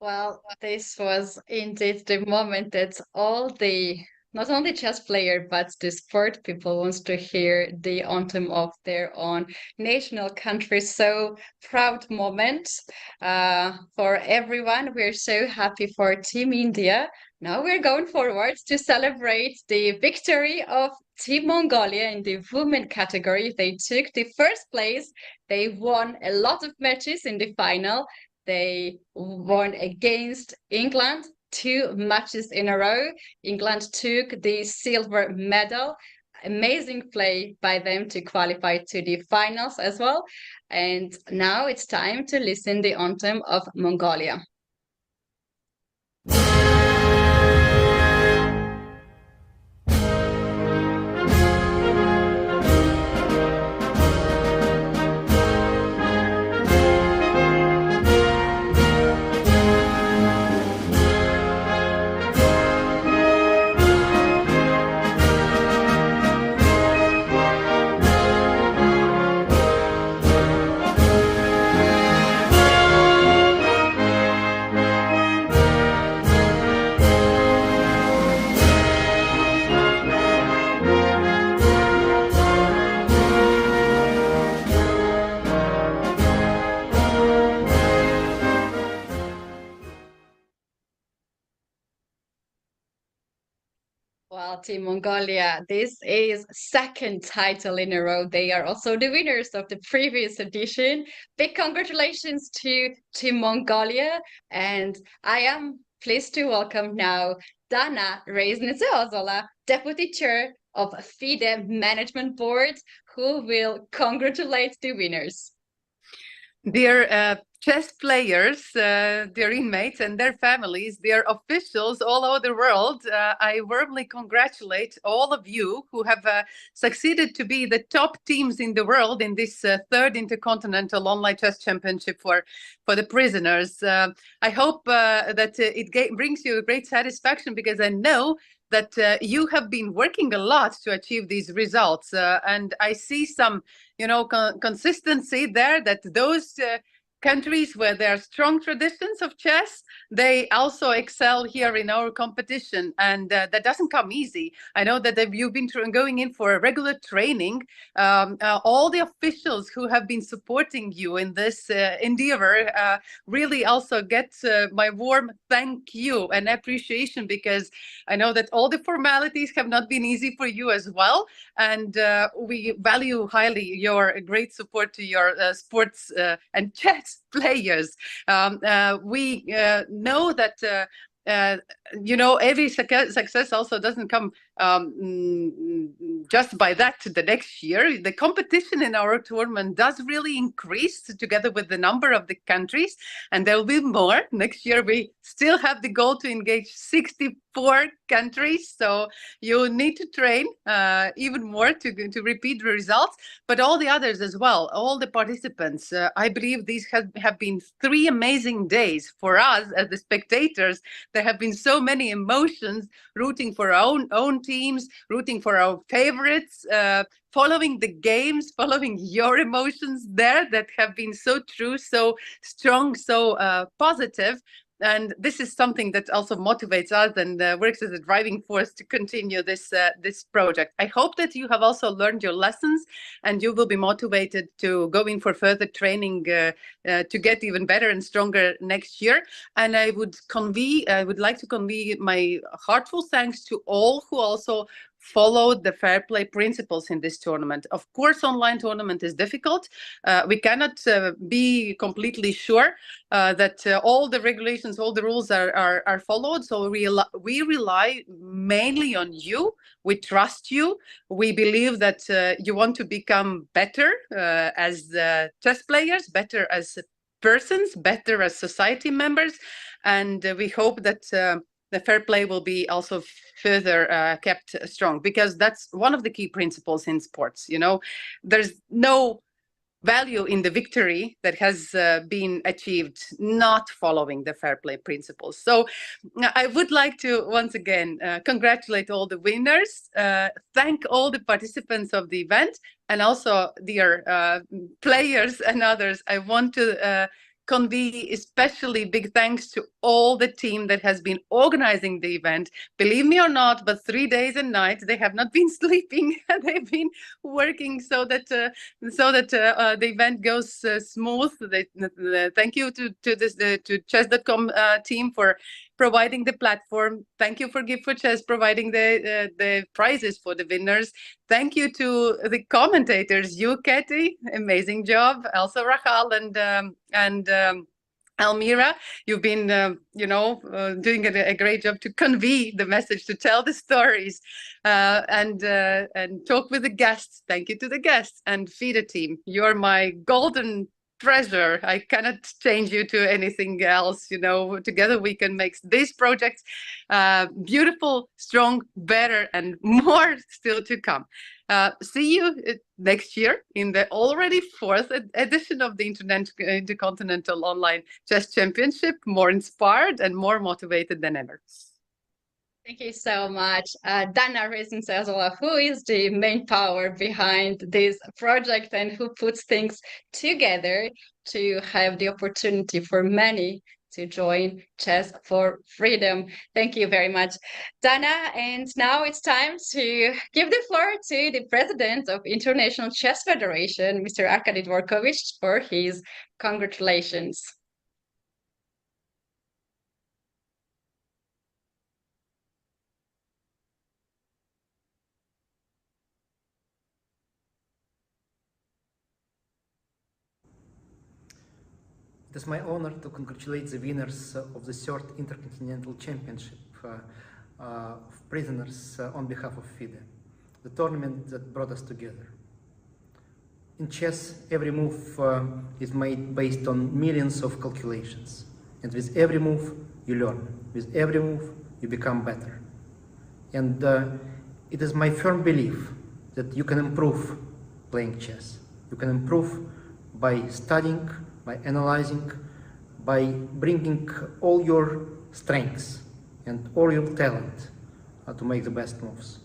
Well, this was indeed the moment that not only chess player, but the sport people wants to hear the anthem of their own national country. So proud moment for everyone. We're so happy for Team India. Now we're going forward to celebrate the victory of Team Mongolia in the women category. They took the 1st place. They won a lot of matches in the final. They won against England 2 matches in a row. England took the silver medal. Amazing play by them to qualify to the finals as well. And now it's time to listen the anthem of Mongolia. Well, Team Mongolia, this is second title in a row. They are also the winners of the previous edition. Big congratulations to Team Mongolia. And I am pleased to welcome now Dana Reznitzozola, Deputy Chair of FIDE Management Board, who will congratulate the winners. Dear chess players, dear inmates and their families, dear officials all over the world, I warmly congratulate all of you who have succeeded to be the top teams in the world in this third Intercontinental Online Chess Championship for the prisoners. I hope that it brings you great satisfaction, because I know that you have been working a lot to achieve these results. And I see some, consistency there, that those countries where there are strong traditions of chess, they also excel here in our competition, and that doesn't come easy. I know that you've been going in for a regular training. All the officials who have been supporting you in this endeavor really also get my warm thank you and appreciation, because I know that all the formalities have not been easy for you as well, and we value highly your great support to your sports and chess players. We know that every success also doesn't come just by that the next year. The competition in our tournament does really increase together with the number of the countries, and there will be more. Next year we still have the goal to engage 64 countries, so you need to train even more to repeat the results, but all the others as well, all the participants. I believe these have been 3 amazing days for us as the spectators. There have been so many emotions, rooting for our own teams, rooting for our favorites, following the games, following your emotions there that have been so true, so strong, so positive. And this is something that also motivates us and works as a driving force to continue this project. I hope that you have also learned your lessons, and you will be motivated to go in for further training to get even better and stronger next year. And I would like to convey my heartfelt thanks to all who also followed the fair play principles in this tournament. Of course, online tournament is difficult. We cannot be completely sure that all the regulations, all the rules are followed. So we rely mainly on you. We trust you. We believe that you want to become better as chess players, better as persons, better as society members. And we hope that the fair play will be also further kept strong, because that's one of the key principles in sports. There's no value in the victory that has been achieved not following the fair play principles. So I would like to once again congratulate all the winners, thank all the participants of the event, and also dear players and others. I want to convey especially big thanks to all the team that has been organizing the event. Believe me or not, but 3 days and nights they have not been sleeping. They've been working so that the event goes smooth. Thank you to chess.com team for providing the platform. Thank you for Gift4Chess providing the prizes for the winners. Thank you to the commentators, you, Keti, amazing job. Also Rahal and Almira, you've been, doing a great job to convey the message, to tell the stories, and talk with the guests. Thank you to the guests and FIDE team. You're my golden treasure. I cannot change you to anything else. Together we can make these projects beautiful, strong, better, and more still to come. See you next year in the already 4th edition of the Intercontinental Online Chess Championship, more inspired and more motivated than ever. Thank you so much, Dana Reznitzozola, who is the main power behind this project and who puts things together to have the opportunity for many to join Chess for Freedom. Thank you very much, Dana. And now it's time to give the floor to the president of International Chess Federation, Mr. Arkady Dvorkovich, for his congratulations. It is my honor to congratulate the winners of the third Intercontinental Championship of prisoners on behalf of FIDE, the tournament that brought us together. In chess, every move is made based on millions of calculations. And with every move, you learn. With every move, you become better. And it is my firm belief that you can improve playing chess. You can improve by studying, by analyzing, by bringing all your strengths and all your talent to make the best moves.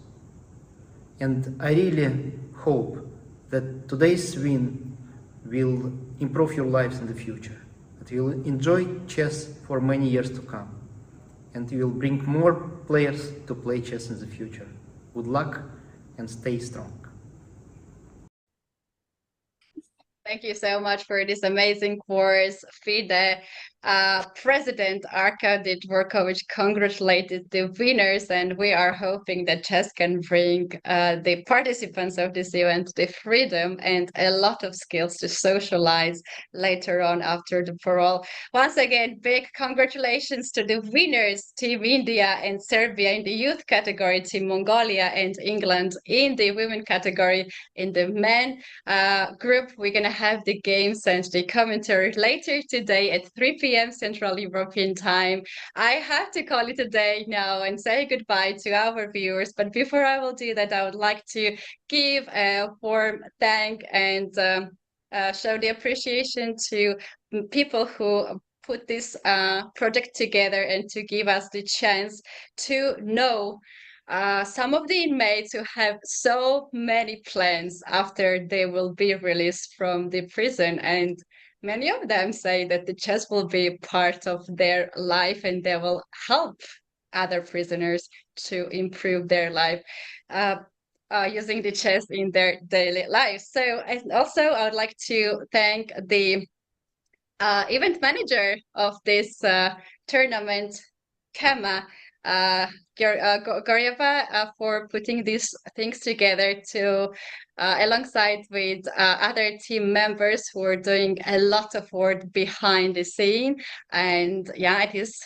And I really hope that today's win will improve your lives in the future, that you will enjoy chess for many years to come, and you will bring more players to play chess in the future. Good luck and stay strong. Thank you so much for this amazing course. FIDE President Arkady Dvorkovich congratulated the winners, and we are hoping that chess can bring the participants of this event the freedom and a lot of skills to socialize later on after the parole. Once again, big congratulations to the winners, Team India and Serbia in the youth category, Team Mongolia and England in the women category. In the men group, we're going to have the games and the commentary later today at 3 p.m. Central European Time. I have to call it a day now and say goodbye to our viewers. But before I will do that, I would like to give a warm thank and show the appreciation to people who put this project together and to give us the chance to know some of the inmates who have so many plans after they will be released from the prison, and many of them say that the chess will be part of their life and they will help other prisoners to improve their life using the chess in their daily lives. So and also I would like to thank the event manager of this tournament, Kama Goryeva, for putting these things together to alongside with other team members who are doing a lot of work behind the scene. And yeah, it is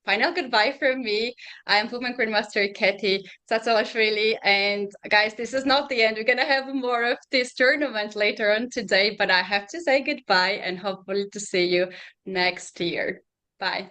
final goodbye from me. I am Women Grandmaster Keti Tsatsalashvili, and guys, this is not the end. We're gonna have more of this tournament later on today, but I have to say goodbye and hopefully to see you next year. Bye.